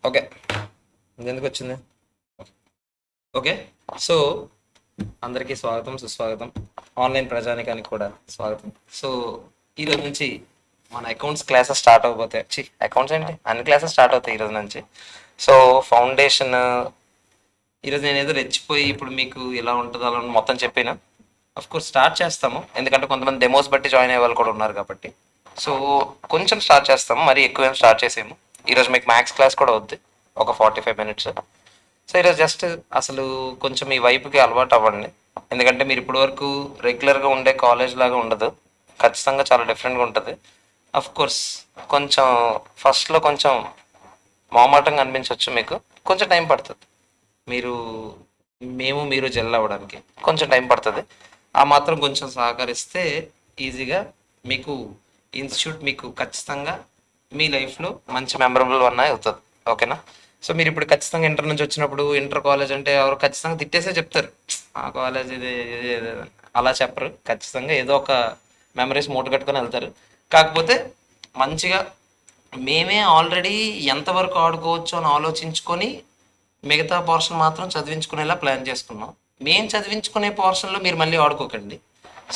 Okay, ఎందుకు వచ్చింది? Okay. So అందరికీ స్వాగతం, సుస్వాగతం. ఆన్లైన్ ప్రజానికానికి కూడా స్వాగతం. సో ఈరోజు నుంచి మన అకౌంట్స్ క్లాసెస్ స్టార్ట్ అవబోతాయి. అకౌంట్స్ ఏంటి, అన్ని క్లాసెస్ స్టార్ట్ అవుతాయి ఈరోజు నుంచి. సో ఫౌండేషన్ ఈరోజు నేను ఏదో రెచ్చిపోయి ఇప్పుడు మీకు ఎలా ఉంటుందో అలా మొత్తం చెప్పిన కోర్స్ స్టార్ట్ చేస్తాము, ఎందుకంటే కొంతమంది డెమోస్ బట్టి జాయిన్ అయ్యే వాళ్ళు కూడా ఉన్నారు కాబట్టి. సో కొంచెం స్టార్ట్ చేస్తాము, మరి ఎక్కువ ఏం స్టార్ట్ చేసేము. ఈరోజు మీకు మ్యాథ్స్ క్లాస్ కూడా వద్దు, ఒక 45 minutes. సో ఈరోజు జస్ట్ అసలు కొంచెం ఈ వైపుకి అలవాటు అవ్వండి, ఎందుకంటే మీరు ఇప్పటి వరకు రెగ్యులర్గా ఉండే కాలేజ్ లాగా ఉండదు, ఖచ్చితంగా చాలా డిఫరెంట్గా ఉంటుంది. అఫ్ కోర్స్ కొంచెం ఫస్ట్లో కొంచెం మొహమాటంగా అనిపించవచ్చు మీకు, కొంచెం టైం పడుతుంది. మీరు మీరు జెల్ అవ్వడానికి కొంచెం టైం పడుతుంది. ఆ మాత్రం కొంచెం సహకరిస్తే ఈజీగా మీకు ఇన్స్టిట్యూట్ మీకు ఖచ్చితంగా మీ లైఫ్లో మంచి మెమరబుల్ వన్ అవుతుంది. ఓకేనా? సో మీరు ఇప్పుడు ఖచ్చితంగా ఇంటర్ నుంచి వచ్చినప్పుడు ఇంటర్ కాలేజ్ అంటే ఎవరు ఖచ్చితంగా తిట్టేసే చెప్తారు, ఆ కాలేజ్ ఇది అలా చెప్పరు. ఖచ్చితంగా ఏదో ఒక మెమరీస్ మూట కట్టుకొని వెళ్తారు. కాకపోతే మంచిగా మేమే ఆల్రెడీ ఎంతవరకు ఆడుకోవచ్చు అని ఆలోచించుకొని మిగతా పోర్షన్ మాత్రం చదివించుకునేలా ప్లాన్ చేసుకున్నాం. మేము చదివించుకునే పోర్షన్లో మీరు మళ్ళీ ఆడుకోకండి.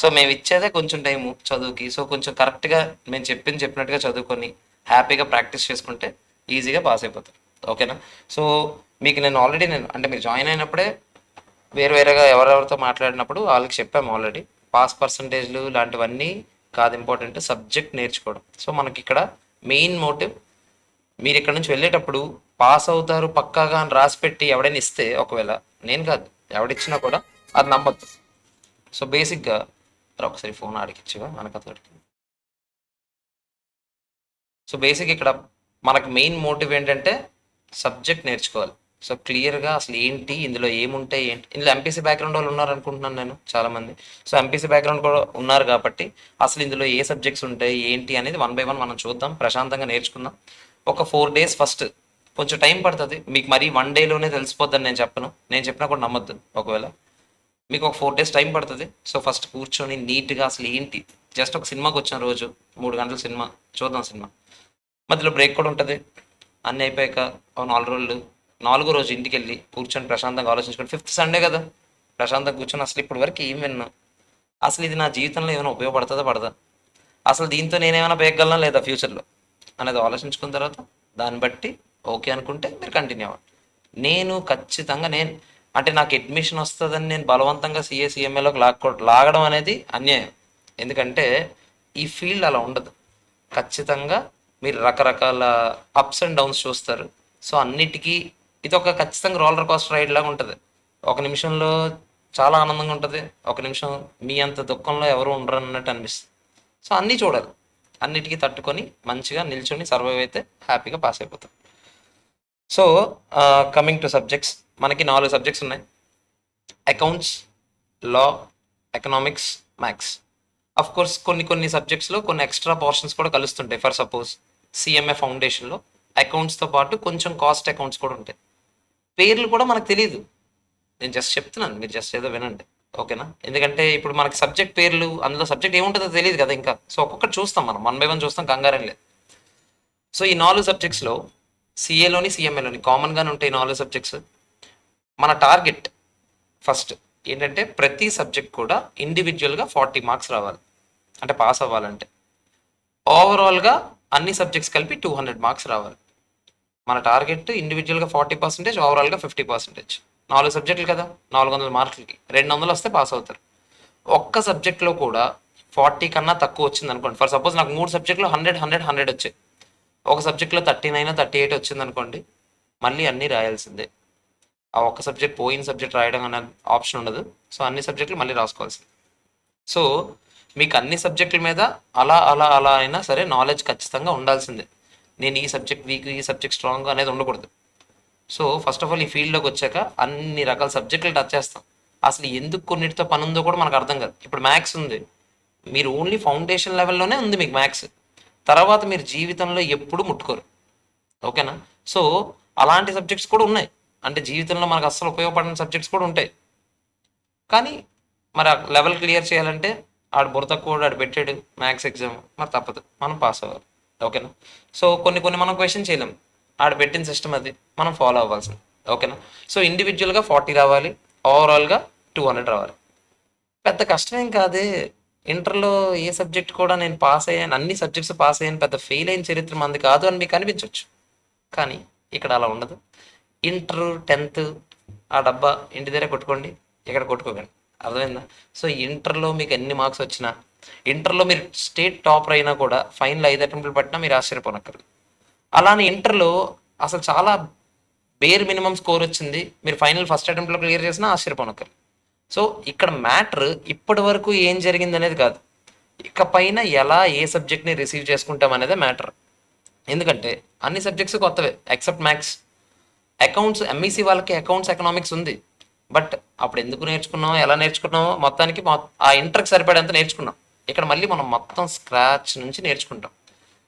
సో మేము ఇచ్చేదే కొంచెం టైము చదువుకి. సో కొంచెం కరెక్ట్గా మేము చెప్పినట్టుగా చదువుకొని హ్యాపీగా ప్రాక్టీస్ చేసుకుంటే ఈజీగా పాస్ అయిపోతాం. ఓకేనా? సో మీకు నేను అంటే మీరు జాయిన్ అయినప్పుడే వేరువేరుగా ఎవరెవరితో మాట్లాడినప్పుడు వాళ్ళకి చెప్పాము ఆల్రెడీ. పాస్ పర్సంటేజ్లు లాంటివన్నీ కాదు ఇంపార్టెంట్, సబ్జెక్ట్ నేర్చుకోవడం. సో మనకి ఇక్కడ మెయిన్ మోటివ్, మీరు ఇక్కడ నుంచి వెళ్ళేటప్పుడు పాస్ అవుతారు పక్కాగా అని రాసి పెట్టి ఎవడైనా ఇస్తే, ఒకవేళ నేను కాదు ఎవడిచ్చినా కూడా అది నమ్మద్దు. సో బేసిక్గా ఒకసారి ఫోన్ ఆడికిచ్చుగా మనకతోడికి. సో బేసిక్ ఇక్కడ మనకు మెయిన్ మోటివ్ ఏంటంటే సబ్జెక్ట్ నేర్చుకోవాలి. సో క్లియర్గా అసలు ఏంటి ఇందులో ఏముంటాయి ఏంటి. ఇందులో ఎంపీసీ బ్యాక్గ్రౌండ్ వాళ్ళు ఉన్నారనుకుంటున్నాను నేను చాలామంది. సో ఎంపీసీ బ్యాక్గ్రౌండ్ కూడా ఉన్నారు కాబట్టి అసలు ఇందులో ఏ సబ్జెక్ట్స్ ఉంటాయి ఏంటి అనేది 1 by 1 మనం చూద్దాం, ప్రశాంతంగా నేర్చుకుందాం. ఒక 4 days ఫస్ట్ కొంచెం టైం పడుతుంది మీకు. మరీ 1 dayలోనే తెలిసిపోద్దని నేను చెప్పను, నేను చెప్పినా కూడా నమ్మద్దు. ఒకవేళ మీకు ఒక 4 days టైం పడుతుంది. సో ఫస్ట్ కూర్చొని నీట్గా అసలు ఏంటి, జస్ట్ ఒక సినిమాకి వచ్చిన రోజు 3 గంటల సినిమా చూద్దాం. సినిమా మధ్యలో బ్రేక్ కూడా ఉంటుంది. అన్నీ అయిపోయాక ఒక 4 రోజులు, 4వ రోజు ఇంటికి వెళ్ళి కూర్చొని ప్రశాంతంగా ఆలోచించుకొని, 5th Sunday కదా, ప్రశాంతంగా కూర్చొని అసలు ఇప్పటి వరకు ఏం విన్నా, అసలు ఇది నా జీవితంలో ఏమైనా ఉపయోగపడుతుందా పడదా, అసలు దీంతో నేనేమైనా పేయగలనా లేదా ఫ్యూచర్లో అనేది ఆలోచించుకున్న తర్వాత దాన్ని బట్టి ఓకే అనుకుంటే మీరు కంటిన్యూ అవ్వండి. నేను ఖచ్చితంగా అంటే నాకు అడ్మిషన్ వస్తుందని నేను బలవంతంగా సిఏలోకి లాగడం అనేది అన్యాయం. ఎందుకంటే ఈ ఫీల్డ్ అలా ఉండదు. ఖచ్చితంగా మీరు రకరకాల అప్స్ అండ్ డౌన్స్ చూస్తారు. సో అన్నిటికీ ఇది ఒక ఖచ్చితంగా రోలర్ కోస్టర్ రైడ్ లాగా ఉంటుంది. ఒక నిమిషంలో చాలా ఆనందంగా ఉంటుంది, ఒక నిమిషం మీ అంత దుఃఖంలో ఎవరు ఉండరు అన్నట్టు అనిపిస్తుంది. సో అన్నీ చూడాలి, అన్నిటికీ తట్టుకొని మంచిగా నిల్చొని సర్వైవ్ అయితే హ్యాపీగా పాస్ అయిపోతాం. సో కమింగ్ టు సబ్జెక్ట్స్, మనకి 4 సబ్జెక్ట్స్ ఉన్నాయి: accounts, law, economics, maths. Of course కొన్ని సబ్జెక్ట్స్లో కొన్ని ఎక్స్ట్రా పోర్షన్స్ కూడా కలుస్తుంటాయి. ఫర్ సపోజ్ సిఎంఏ ఫౌండేషన్లో అకౌంట్స్తో పాటు కొంచెం కాస్ట్ అకౌంట్స్ కూడా ఉంటాయి. పేర్లు కూడా మనకు తెలియదు, నేను జస్ట్ చెప్తున్నాను, మీరు జస్ట్ ఏదో వినండి. ఓకేనా? ఎందుకంటే ఇప్పుడు మనకి సబ్జెక్ట్ పేర్లు, అందులో సబ్జెక్ట్ ఏముంటుందో తెలియదు కదా ఇంకా. సో ఒక్కొక్కటి చూస్తాం, మనం 1 by 1 చూస్తాం, కంగారం లేదు. సో ఈ 4 సబ్జెక్ట్స్లో సిఏలోని సిఎంఏలోని కామన్గానే ఉంటాయి 4 సబ్జెక్ట్స్. మన టార్గెట్ ఫస్ట్ ఏంటంటే ప్రతి సబ్జెక్ట్ కూడా ఇండివిజువల్గా 40 మార్క్స్ రావాలి, అంటే పాస్ అవ్వాలంటే. ఓవరాల్గా అన్ని సబ్జెక్ట్స్ కలిపి 200 మార్క్స్ రావాలి. మన టార్గెట్ ఇండివిజువల్గా 40%, ఓవరాల్గా 50%. 4 సబ్జెక్టులు కదా, 400 మార్కులకి 200 వస్తే పాస్ అవుతారు. ఒక్క సబ్జెక్ట్లో కూడా 40 కన్నా తక్కువ వచ్చింది అనుకోండి, ఫర్ సపోజ్ నాకు 3 సబ్జెక్టులో 100 100 100 వచ్చాయి, ఒక సబ్జెక్ట్లో 39 38 వచ్చింది అనుకోండి, మళ్ళీ అన్నీ రాయాల్సిందే. ఆ ఒక్క సబ్జెక్ట్ పోయిన సబ్జెక్ట్ రాయడం అనే ఆప్షన్ ఉండదు. సో అన్ని సబ్జెక్టులు మళ్ళీ రాసుకోవాల్సింది. సో మీకు అన్ని సబ్జెక్టుల మీద అలా అలా అలా అయినా సరే నాలెడ్జ్ ఖచ్చితంగా ఉండాల్సిందే. నేను ఈ సబ్జెక్ట్ వీక్, ఈ సబ్జెక్ట్ స్ట్రాంగ్ అనేది ఉండకూడదు. సో ఫస్ట్ ఆఫ్ ఆల్ ఈ ఫీల్డ్లోకి వచ్చాక అన్ని రకాల సబ్జెక్టులు టచ్ చేస్తాం. అసలు ఎందుకు కొన్నిటితో పని ఉందో కూడా మనకు అర్థం కాదు. ఇప్పుడు మ్యాథ్స్ ఉంది, మీరు ఓన్లీ ఫౌండేషన్ లెవెల్లోనే ఉంది మీకు మ్యాథ్స్, తర్వాత మీరు జీవితంలో ఎప్పుడు ముట్టుకోరు. ఓకేనా? సో అలాంటి సబ్జెక్ట్స్ కూడా ఉన్నాయి, అంటే జీవితంలో మనకు అస్సలు ఉపయోగపడిన సబ్జెక్ట్స్ కూడా ఉంటాయి. కానీ మరి ఆ లెవెల్ క్లియర్ చేయాలంటే ఆడు బుర్ర తక్కువ ఆడు పెట్టాడు మ్యాథ్స్ ఎగ్జామ్, మరి తప్పదు, మనం పాస్ అవ్వాలి. ఓకేనా? సో కొన్ని మనం క్వశ్చన్ చేయలేం. ఆడ పెట్టిన సిస్టమ్ అది మనం ఫాలో అవ్వాల్సింది. ఓకేనా? సో ఇండివిజువల్గా 40 రావాలి, ఓవరాల్గా 200 రావాలి. పెద్ద కష్టమేం కాదే. ఇంటర్లో ఏ సబ్జెక్ట్ కూడా నేను పాస్ అయ్యాను, అన్ని సబ్జెక్ట్స్ పాస్ అయ్యాను, పెద్ద ఫెయిల్ అయిన చరిత్ర మంది కాదు అని మీకు అనిపించవచ్చు. కానీ ఇక్కడ అలా ఉండదు. ఇంటర్ 10th ఆ డబ్బా ఇంటి దగ్గర కొట్టుకోండి, ఇక్కడ కొట్టుకోకండి. అర్థమైందా? సో ఇంటర్లో మీకు ఎన్ని మార్క్స్ వచ్చినా, ఇంటర్లో మీరు స్టేట్ టాపర్ అయినా కూడా ఫైనల్ 5 అటెంప్ట్లు పట్టినా మీరు ఆశ్చర్యపోనక్కర్లేదు. అలానే ఇంటర్లో అసలు చాలా బేర్ మినిమం స్కోర్ వచ్చింది, మీరు ఫైనల్ ఫస్ట్ అటెంప్ట్లో క్లియర్ చేసినా ఆశ్చర్యపోనక్కర్లేదు. సో ఇక్కడ మ్యాటర్ ఇప్పటి వరకు ఏం జరిగింది అనేది కాదు, ఇకపైన ఎలా ఏ సబ్జెక్ట్ని రిసీవ్ చేసుకుంటాం అనేదే మ్యాటర్. ఎందుకంటే అన్ని సబ్జెక్ట్స్ కొత్తవే ఎక్సెప్ట్ మ్యాథ్స్. అకౌంట్స్ ఎంఈసీ వాళ్ళకి అకౌంట్స్ ఎకనామిక్స్ ఉంది, బట్ అప్పుడు ఎందుకు నేర్చుకున్నామో ఎలా నేర్చుకున్నామో మొత్తానికి ఆ ఇంటర్కి సరిపడేంత నేర్చుకున్నాం. ఇక్కడ మళ్ళీ మనం మొత్తం స్క్రాచ్ నుంచి నేర్చుకుంటాం.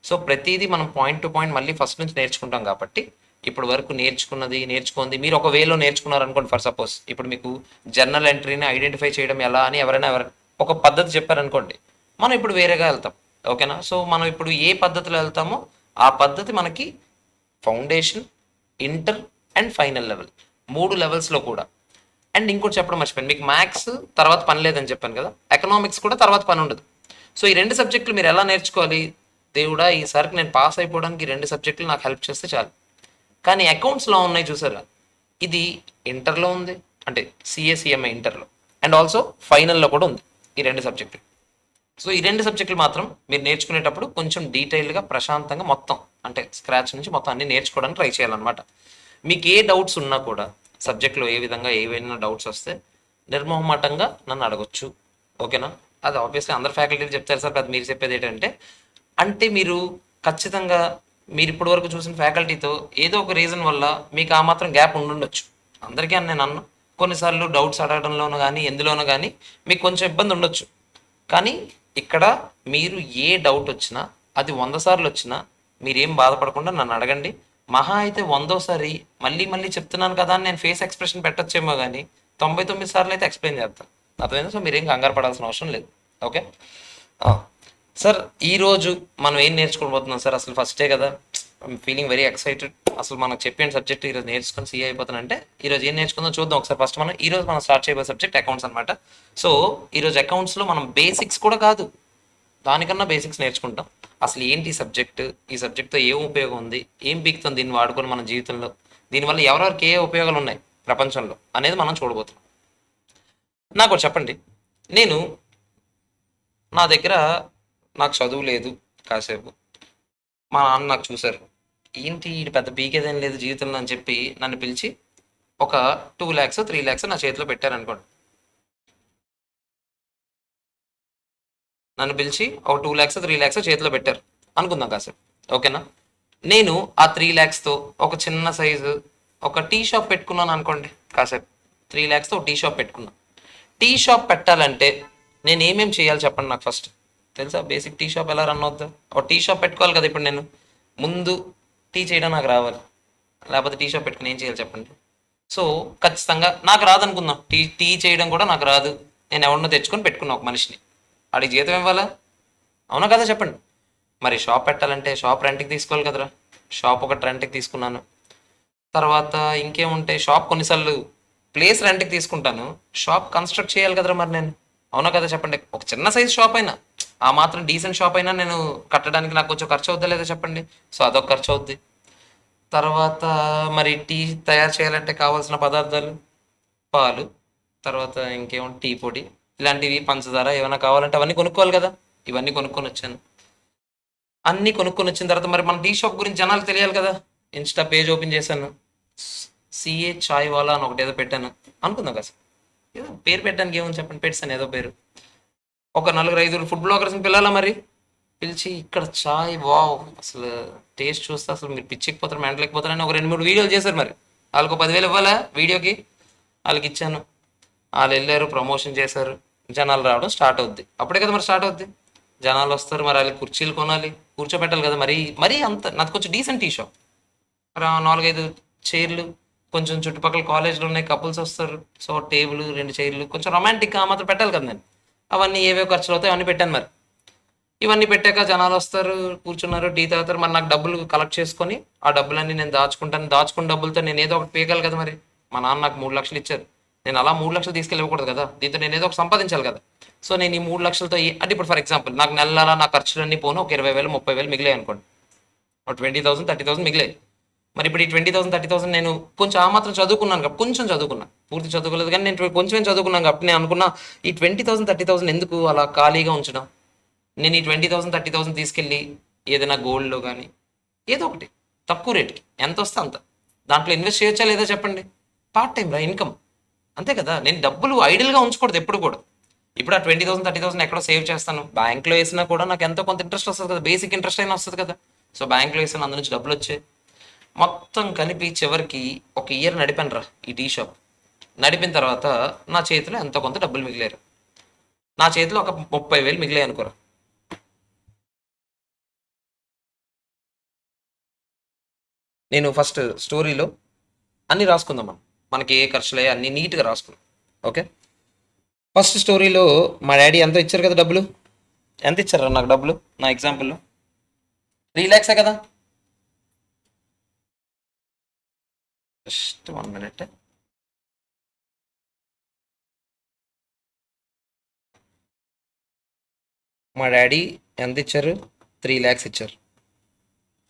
సో ప్రతిదీ మనం పాయింట్ టు పాయింట్ మళ్ళీ ఫస్ట్ నుంచి నేర్చుకుంటాం. కాబట్టి ఇప్పుడు వరకు నేర్చుకుంది మీరు ఒక వేలో నేర్చుకున్నారు అనుకోండి. ఫర్ సపోజ్ ఇప్పుడు మీకు జర్నల్ ఎంట్రీని ఐడెంటిఫై చేయడం ఎలా అని ఎవరైనా ఒక పద్ధతి చెప్పారనుకోండి, మనం ఇప్పుడు వేరేగా వెళ్తాం. ఓకేనా? సో మనం ఇప్పుడు ఏ పద్ధతిలో వెళ్తామో ఆ పద్ధతి మనకి foundation, inter and final level, 3 లెవెల్స్లో కూడా. అండ్ ఇంకోటి చెప్పడం మర్చిపోయాను, మీకు మ్యాథ్స్ తర్వాత పని లేదని చెప్పాను కదా, ఎకనామిక్స్ కూడా తర్వాత పని ఉండదు. సో ఈ 2 సబ్జెక్టులు మీరు ఎలా నేర్చుకోవాలి? దేవుడా ఈసారికి నేను పాస్ అయిపోవడానికి 2 సబ్జెక్టులు నాకు హెల్ప్ చేస్తే చాలు. కానీ అకౌంట్స్లో ఉన్నాయి చూసారా, ఇది ఇంటర్లో ఉంది, అంటే సిఏసిఎంఐ ఇంటర్లో, అండ్ ఆల్సో ఫైనల్లో కూడా ఉంది ఈ 2 సబ్జెక్టులు. సో ఈ 2 సబ్జెక్టులు మాత్రం మీరు నేర్చుకునేటప్పుడు కొంచెం డీటెయిల్గా ప్రశాంతంగా మొత్తం అంటే స్క్రాచ్ నుంచి మొత్తం అన్ని నేర్చుకోవడానికి ట్రై చేయాలన్నమాట. మీకు ఏ డౌట్స్ ఉన్నా కూడా సబ్జెక్ట్లో ఏ విధంగా ఏవైనా డౌట్స్ వస్తే నిర్మోహమాటంగా నన్ను అడగొచ్చు. ఓకేనా? అది ఆబ్వియస్లీ అందరు ఫ్యాకల్టీలు చెప్తారు సార్, అది మీరు చెప్పేది ఏంటంటే, అంటే మీరు ఖచ్చితంగా మీరు ఇప్పటి వరకు చూసిన ఫ్యాకల్టీతో ఏదో ఒక రీజన్ వల్ల మీకు ఆ మాత్రం గ్యాప్ ఉండుండొచ్చు. అందరికీ అని నేను అన్ను, కొన్నిసార్లు డౌట్స్ అడగడంలోనూ కానీ ఎందులోనూ కానీ మీకు కొంచెం ఇబ్బంది ఉండొచ్చు. కానీ ఇక్కడ మీరు ఏ డౌట్ వచ్చినా అది 100 సార్లు వచ్చినా మీరేం బాధపడకుండా నన్ను అడగండి. మహా అయితే 100వ సారి మళ్ళీ మళ్ళీ చెప్తున్నాను కదా అని నేను ఫేస్ ఎక్స్ప్రెషన్ పెట్టొచ్చేమో కానీ 99 సార్లు అయితే ఎక్స్ప్లెయిన్ చేస్తాను. అర్థమైందా? సో మీరేం కంగారు పడాల్సిన అవసరం లేదు. ఓకే సార్, ఈరోజు మనం ఏం నేర్చుకోబోతున్నాం సార్? అసలు ఫస్టే కదా, ఐమ్ ఫీలింగ్ వెరీ ఎక్సైటెడ్. అసలు మనకు చెప్పిన సబ్జెక్ట్ ఈరోజు నేర్చుకొని సీఏ అయిపోతానంటే ఈరోజు ఏం నేర్చుకుందాం చూద్దాం ఒకసారి. ఫస్ట్ ఈరోజు మనం స్టార్ట్ చేయబోయే సబ్జెక్ట్ అకౌంట్స్ అనమాట. సో ఈరోజు అకౌంట్స్లో మనం బేసిక్స్ కూడా కాదు, దానికన్నా బేసిక్స్ నేర్చుకుంటాం. అసలు ఏంటి సబ్జెక్ట్, ఈ సబ్జెక్ట్తో ఏం ఉపయోగం ఉంది, ఏం పీకుతుంది దీన్ని వాడుకొని మన జీవితంలో, దీనివల్ల ఎవరెవరికి ఏ ఉపయోగాలు ఉన్నాయి ప్రపంచంలో అనేది మనం చూడబోతున్నాం. నాకు ఒకటి చెప్పండి, నేను నా దగ్గర నాకు చదువు లేదు, కాసేపు మా నాన్న నాకు చూశారు, ఏంటి ఇది పెద్ద పీకేదేం లేదు జీవితంలో అని చెప్పి నన్ను పిలిచి ఒక 2 lakhs 3 lakhs నా చేతిలో పెట్టారనుకోండి. నన్ను పిలిచి ఒక 2 lakhs 3 lakhs చేతిలో పెట్టారు అనుకుందాం కాసేపు. ఓకేనా? నేను ఆ 3 lakhsతో ఒక చిన్న సైజు ఒక టీ షాప్ పెట్టుకున్నాను అనుకోండి. కాసేపు 3 lakhsతో ఒక టీ షాప్ పెట్టుకున్నాను. టీ షాప్ పెట్టాలంటే నేను ఏమేమి చేయాలి చెప్పండి నాకు ఫస్ట్. తెలుసా బేసిక్ టీ షాప్ ఎలా రన్ అవుతుందో? ఒక టీ షాప్ పెట్టుకోవాలి కదా. ఇప్పుడు నేను ముందు టీ చేయడం నాకు రావాలి, లేకపోతే టీ షాప్ పెట్టుకుని ఏం చేయాలి చెప్పండి. సో ఖచ్చితంగా నాకు రాదనుకుందాం, టీ టీ చేయడం కూడా నాకు రాదు, నేను ఎవరినో తెచ్చుకొని పెట్టుకున్నా ఒక మనిషిని, వాడికి జీతం ఇవ్వాలా? అవునా కదా చెప్పండి. మరి షాప్ పెట్టాలంటే షాప్ రెంట్కి తీసుకోవాలి కదరా. షాప్ ఒకటి రెంట్కి తీసుకున్నాను. తర్వాత ఇంకేముంటాయి, షాప్ కొన్నిసార్లు ప్లేస్ రెంట్కి తీసుకుంటాను, షాప్ కన్స్ట్రక్ట్ చేయాలి కదరా మరి నేను. అవునా కదా చెప్పండి. ఒక చిన్న సైజ్ షాప్ అయినా, ఆ మాత్రం డీసెంట్ షాప్ అయినా నేను కట్టడానికి నాకు కొంచెం ఖర్చు అవుద్దా లేదా చెప్పండి. సో అదొక ఖర్చు అవుద్ది. తర్వాత మరి టీ తయారు చేయాలంటే కావాల్సిన పదార్థాలు పాలు, తర్వాత ఇంకేముంది టీ పొడి, ఇలాంటివి పంచదార ఏమైనా కావాలంటే అవన్నీ కొనుక్కోవాలి కదా. ఇవన్నీ కొనుక్కొని వచ్చాను. అన్నీ కొనుక్కొని వచ్చిన తర్వాత మరి మన టీ షాప్ గురించి జనాలకు తెలియాలి కదా. ఇన్స్టా పేజ్ ఓపెన్ చేశాను, సిఏ చాయ్ వాలా అని ఒకటి ఏదో పెట్టాను అనుకుందాం కదా. ఏదో పేరు పెట్టడానికి ఏముంది చెప్పండి, పెట్టాను ఏదో పేరు. ఒక 4-5 ఫుడ్ బ్లాగర్స్ని పిలాలా మరి, పిలిచి ఇక్కడ చాయ్ వావ్ అసలు టేస్ట్ చూస్తే అసలు మీరు పిచ్చిపోతారు మెంటలేకపోతారని ఒక 2-3 వీడియోలు చేశారు. మరి వాళ్ళకు 10,000 ఇవ్వాలా వీడియోకి, వాళ్ళకి ఇచ్చాను. వాళ్ళు వెళ్ళారు, ప్రమోషన్ చేశారు, జనాలు రావడం స్టార్ట్ అవుద్ది. అప్పుడే కదా మరి స్టార్ట్ అవుద్ది. జనాలు వస్తారు, మరి వాళ్ళకి కుర్చీలు కొనాలి, కూర్చోబెట్టాలి కదా. మరి మరీ అంత నాది కొంచెం డీసెంట్ టీ షాప్, 4-5 చైర్లు, కొంచెం చుట్టుపక్కల కాలేజీలు ఉన్నాయి, కపుల్స్ వస్తారు, సో టేబుల్ 2 చైర్లు కొంచెం రొమాంటిక్గా ఆ మాత్రం పెట్టాలి కదా నేను. అవన్నీ ఏవో ఖర్చులు అవుతాయి అవన్నీ పెట్టాను. మరి ఇవన్నీ పెట్టాక జనాలు వస్తారు, కూర్చున్నారు, టీ తాగుతారు, మరి నాకు డబ్బులు కలెక్ట్ చేసుకొని ఆ డబ్బులన్నీ నేను దాచుకుంటాను. దాచుకున్న డబ్బులతో నేను ఏదో ఒకటి పీకాలి కదా. మరి మా నాన్న నాకు 3 లక్షలు ఇచ్చారు, నేను అలా 3 లక్షలు తీసుకెళ్ళకూడదు కదా. దీంతో నేను ఏదో ఒకటి సంపాదించాలి కదా. సో నేను ఈ 3 లక్షలతో అంటే ఇప్పుడు ఫర్ ఎగ్జాంపుల్ నాకు నెల నెల నా ఖర్చులన్నీ పోను ఒక 20,000 30,000 మిగిలాయి అనుకోండి, ఒక 20,000 30,000 మిగిలాయి. మరి ఇప్పుడు ఈ 20,000 30,000 నేను కొంచెం ఆ మాత్రం చదువుకున్నాను కాబట్టి, కొంచెం చదువుకున్నా, పూర్తి చదువుకోలేదు కానీ నేను కొంచెం చదువుకున్నాను కాబట్టి నేను అనుకున్నా ఈ 20,000 30,000 ఎందుకు అలా ఖాళీగా ఉంచడం. నేను ఈ 20,000 30,000 తీసుకెళ్ళి ఏదైనా గోల్డ్లో కానీ ఏదో ఒకటి తక్కువ రేట్కి ఎంత వస్తే అంత దాంట్లో ఇన్వెస్ట్ చేయొచ్చా లేదా చెప్పండి. పార్ట్ టైం రా, ఇన్కమ్, అంతే కదా. నేను డబ్బులు ఐడిల్గా ఉంచకూడదు ఎప్పుడు కూడా. ఇప్పుడు ఆ 20,000 30,000 ఎక్కడో సేవ్ చేస్తాను, బ్యాంక్లో వేసినా కూడా నాకు ఎంతో కొంత ఇంట్రెస్ట్ వస్తుంది కదా, బేసిక్ ఇంట్రెస్ట్ అయినా వస్తుంది కదా. సో బ్యాంక్లో వేసిన అందు నుంచి డబ్బులు వచ్చాయి. మొత్తం కలిపి చివరికి ఒక ఇయర్ నడిపాను రా ఈ టీ షాప్. నడిపిన తర్వాత నా చేతిలో ఎంతో కొంత డబ్బులు మిగిలారు. నా చేతిలో ఒక 30,000 మిగిలాయి అనుకోరా. నేను ఫస్ట్ స్టోరీలో అన్నీ రాసుకుందాం మనం, మనకి ఏ ఖర్చులే అన్నీ నీట్గా రాసుకుందాం. ఓకే, ఫస్ట్ స్టోరీలో మా డాడీ ఎంతో ఇచ్చారు కదా డబ్బులు. ఎంత ఇచ్చారా నాకు డబ్బులు నా ఎగ్జాంపుల్లో? 3 lakhs కదా. Just 1 minute. మా డాడీ ఎంత ఇచ్చారు? 3 lakhs ఇచ్చారు.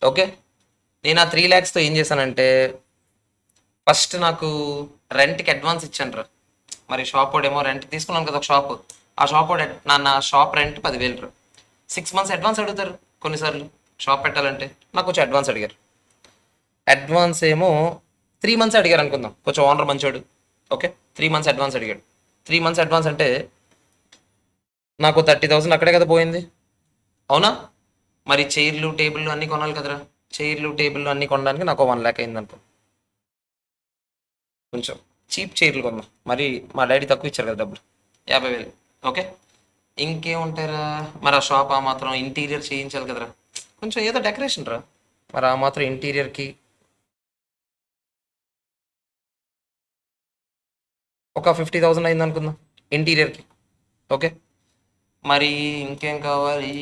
ఓకే, నేను ఆ 3 lakhsతో ఏం చేశానంటే ఫస్ట్ నాకు రెంట్కి అడ్వాన్స్ ఇచ్చాను రా. మరి షాప్ వాడేమో రెంట్ తీసుకున్నాను కదా ఒక షాప్, ఆ షాప్ వాడు నా షాప్ రెంట్ 10,000 రా. 6 months అడ్వాన్స్ అడుగుతారు కొన్నిసార్లు షాప్ పెట్టాలంటే. నాకు కొంచెం అడ్వాన్స్ అడిగారు. అడ్వాన్స్ ఏమో 3 months అడిగారు అనుకుందాం, కొంచెం ఓనర్ మంచోడు. ఓకే, 3 months అడ్వాన్స్ అడిగాడు. 3 months అడ్వాన్స్ అంటే నాకు 30,000 అక్కడే కదా పోయింది, అవునా. మరి చైర్లు టేబుల్ అన్నీ కొనాలి కదరా. చైర్లు టేబుల్ అన్నీ కొనడానికి నాకు 1 lakh అయింది అనుకో. కొంచెం చీప్ చైర్లు కొన్నా, మరి మా డాడీ తక్కువ ఇచ్చారు కదా డబ్బులు, 50,000. ఓకే, ఇంకేముంటారా, మరి ఆ షాప్ ఆ మాత్రం ఇంటీరియర్ చేయించాలి కదరా, కొంచెం ఏదో డెకరేషన్ రా. మరి ఆ మాత్రం ఇంటీరియర్కి ఒక 50,000 అయింది అనుకుందాం ఇంటీరియర్కి. ఓకే, మరి ఇంకేం కావాలి.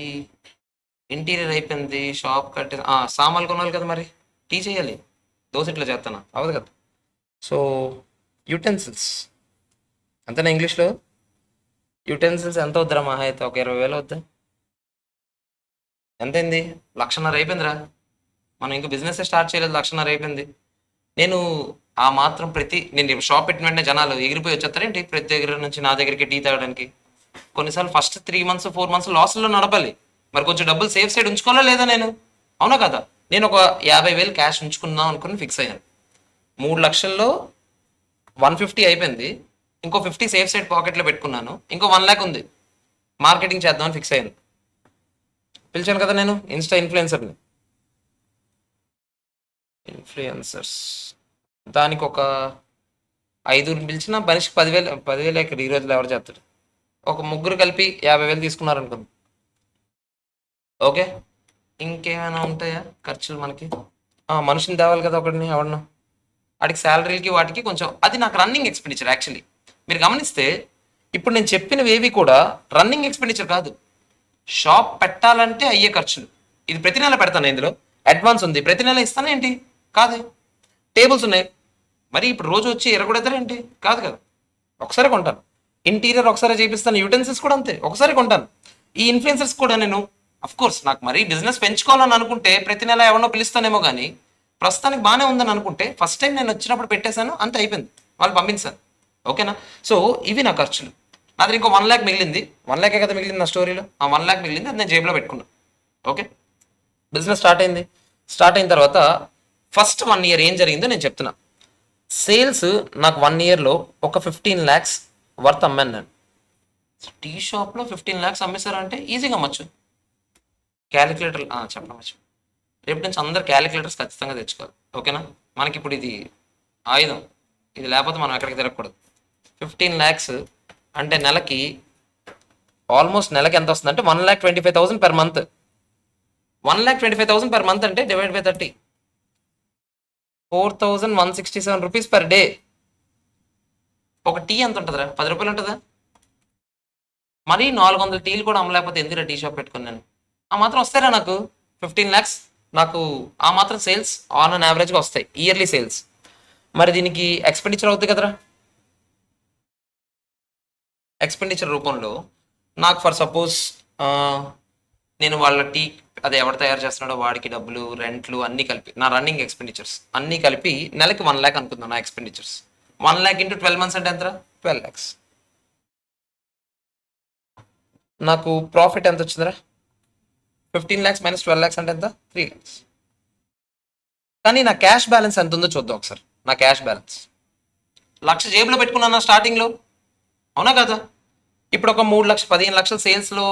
ఇంటీరియర్ అయిపోయింది, షాప్ కట్టి సామాన్లు కొనాలి కదా, మరి టీ చేయాలి, దోశ ఇట్లా చేస్తానా అవదు కదా. సో యుటెన్సిల్స్ అంతేనా ఇంగ్లీష్లో. యుటెన్సిల్స్ ఎంత వద్దురా మహా అయితే ఒక 20,000 వద్దా. ఎంతైంది? 1,50,000 అయిపోయిందిరా. మనం ఇంకా బిజినెస్ స్టార్ట్ చేయలేదు, 1,50,000 అయిపోయింది. నేను ఆ మాత్రం నేను షాప్ పెట్టిన వెంటనే జనాలు ఎగిరిపోయి వచ్చేస్తారేంటి ప్రతి దగ్గర నుంచి నా దగ్గరికి టీ తాగడానికి. కొన్నిసార్లు ఫస్ట్ 3 months 4 months లాస్లో నడపాలి. మరి కొంచెం డబ్బులు సేఫ్ సైడ్ ఉంచుకోవాలా లేదా నేను, అవునా కదా. నేను ఒక 50,000 క్యాష్ ఉంచుకుందాం అనుకుని ఫిక్స్ అయ్యాను. 3 లక్షల్లో 150 అయిపోయింది, ఇంకో 50 సేఫ్ సైడ్ పాకెట్లో పెట్టుకున్నాను, ఇంకో 1 lakh ఉంది, మార్కెటింగ్ చేద్దామని ఫిక్స్ అయ్యాను. పిలిచాను కదా నేను ఇన్స్టా ఇన్ఫ్లుయెన్సర్ని. ఇన్ఫ్లుయెన్సర్స్ దానికి ఒక 5 పిలిచిన మనిషికి 10,000 ఎక్కడ ఈ రోజులో ఎవరు చేస్తాడు. ఒక ముగ్గురు కలిపి 50,000 తీసుకున్నారు అనుకుంది. ఓకే, ఇంకేమైనా ఉంటాయా ఖర్చులు మనకి? మనిషిని తేవాలి కదా ఒకటిని, ఎవడన్నా వాడికి శాలరీలకి వాటికి కొంచెం, అది నాకు రన్నింగ్ ఎక్స్పెండిచర్ యాక్చువల్లీ. మీరు గమనిస్తే ఇప్పుడు నేను చెప్పినవి ఏవి కూడా రన్నింగ్ ఎక్స్పెండిచర్ కాదు, షాప్ పెట్టాలంటే అయ్యే ఖర్చులు. ఇది ప్రతి నెల పెడతాను, ఇందులో అడ్వాన్స్ ఉంది, ప్రతి నెల ఇస్తాను ఏంటి, కాదు. టేబుల్స్ ఉన్నాయి, మరి ఇప్పుడు రోజు వచ్చి ఎరగొడతారేంటి, కాదు కదా. ఒకసారి కొంటాను ఇంటీరియర్, ఒకసారి చేపిస్తాను. యూటెన్సిల్స్ కూడా అంతే ఒకసారి కొంటాను. ఈ ఇన్ఫ్లుయెన్సర్స్ కూడా నేను కోర్స్ నాకు మరీ బిజినెస్ పెంచుకోవాలని అనుకుంటే ప్రతి నెల ఎవరినో పిలుస్తానేమో కానీ ప్రస్తుతానికి బాగానే ఉందని అనుకుంటే ఫస్ట్ టైం నేను వచ్చినప్పుడు పెట్టేశాను, అంత అయిపోయింది, వాళ్ళు పంపించాను. ఓకేనా. సో ఇవి నా ఖర్చులు. నా దగ్గర ఇంకో 1 lakh మిగిలింది, 1 lakh కదా మిగిలింది నా స్టోరీలో, ఆ 1 lakh మిగిలింది, అది నేను జేబులో పెట్టుకున్నాను. ఓకే, బిజినెస్ స్టార్ట్ అయింది. స్టార్ట్ అయిన తర్వాత ఫస్ట్ 1 year ఏం జరిగిందో నేను చెప్తున్నా. సేల్స్ నాకు 1 yearలో ఒక 15 lakhs వర్త్ అమ్మాను నేను. టీ షాప్లో 15 lakhs అమ్మేశారంటే ఈజీగా అమ్మచ్చు. క్యాలిక్యులేటర్ చెప్పవచ్చు, రేపు నుంచి అందరు క్యాలిక్యులేటర్స్ ఖచ్చితంగా తెచ్చుకోవాలి. ఓకేనా, మనకి ఇప్పుడు ఇది ఆయుధం, ఇది లేకపోతే మనం ఎక్కడికి తిరగకూడదు. 15 lakhs అంటే నెలకి ఆల్మోస్ట్ నెలకి ఎంత వస్తుంది అంటే 1,25,000 per month. 1,25,000 per month అంటే divide by 30, 4,167 rupees per day. ఒక టీ ఎంత ఉంటుందిరా, 10 రూపాయలు ఉంటుందా? మరీ 400 టీలు కూడా అమ్మలేకపోతే ఎందుకు టీ షాప్ పెట్టుకున్నాను. ఆ మాత్రం వస్తారా నాకు 15 lakhs, నాకు ఆ మాత్రం సేల్స్ ఆన్ అన్ యావరేజ్గా వస్తాయి ఇయర్లీ సేల్స్. మరి దీనికి ఎక్స్పెండిచర్ అవుతుంది కదరా. ఎక్స్పెండిచర్ రూపంలో నాకు ఫర్ సపోజ్ నేను వాళ్ళ టీ అదే ఎవరు తయారు చేస్తున్నాడో వాడికి డబ్బులు, రెంట్లు అన్నీ కలిపి నా రన్నింగ్ ఎక్స్పెండిచర్స్ అన్నీ కలిపి నెలకి 1 lakh అనుకుందాం నా ఎక్స్పెండిచర్స్. 1 lakh ఇంటూ 12 months అంటే ఎంతరా? 12 lakhs. నాకు ప్రాఫిట్ ఎంత వచ్చిందిరా? 15 lakhs మైనస్ 12 lakhs అంటే ఎంత? 3 lakhs. కానీ నా క్యాష్ బ్యాలెన్స్ ఎంత ఉందో చూద్దాం ఒకసారి. నా క్యాష్ బ్యాలెన్స్ 1,00,000 జేబులో పెట్టుకున్నాను స్టార్టింగ్లో, అవునా కదా? ఇప్పుడు ఒక 3 లక్షలు 15 లక్షలు సేల్స్లో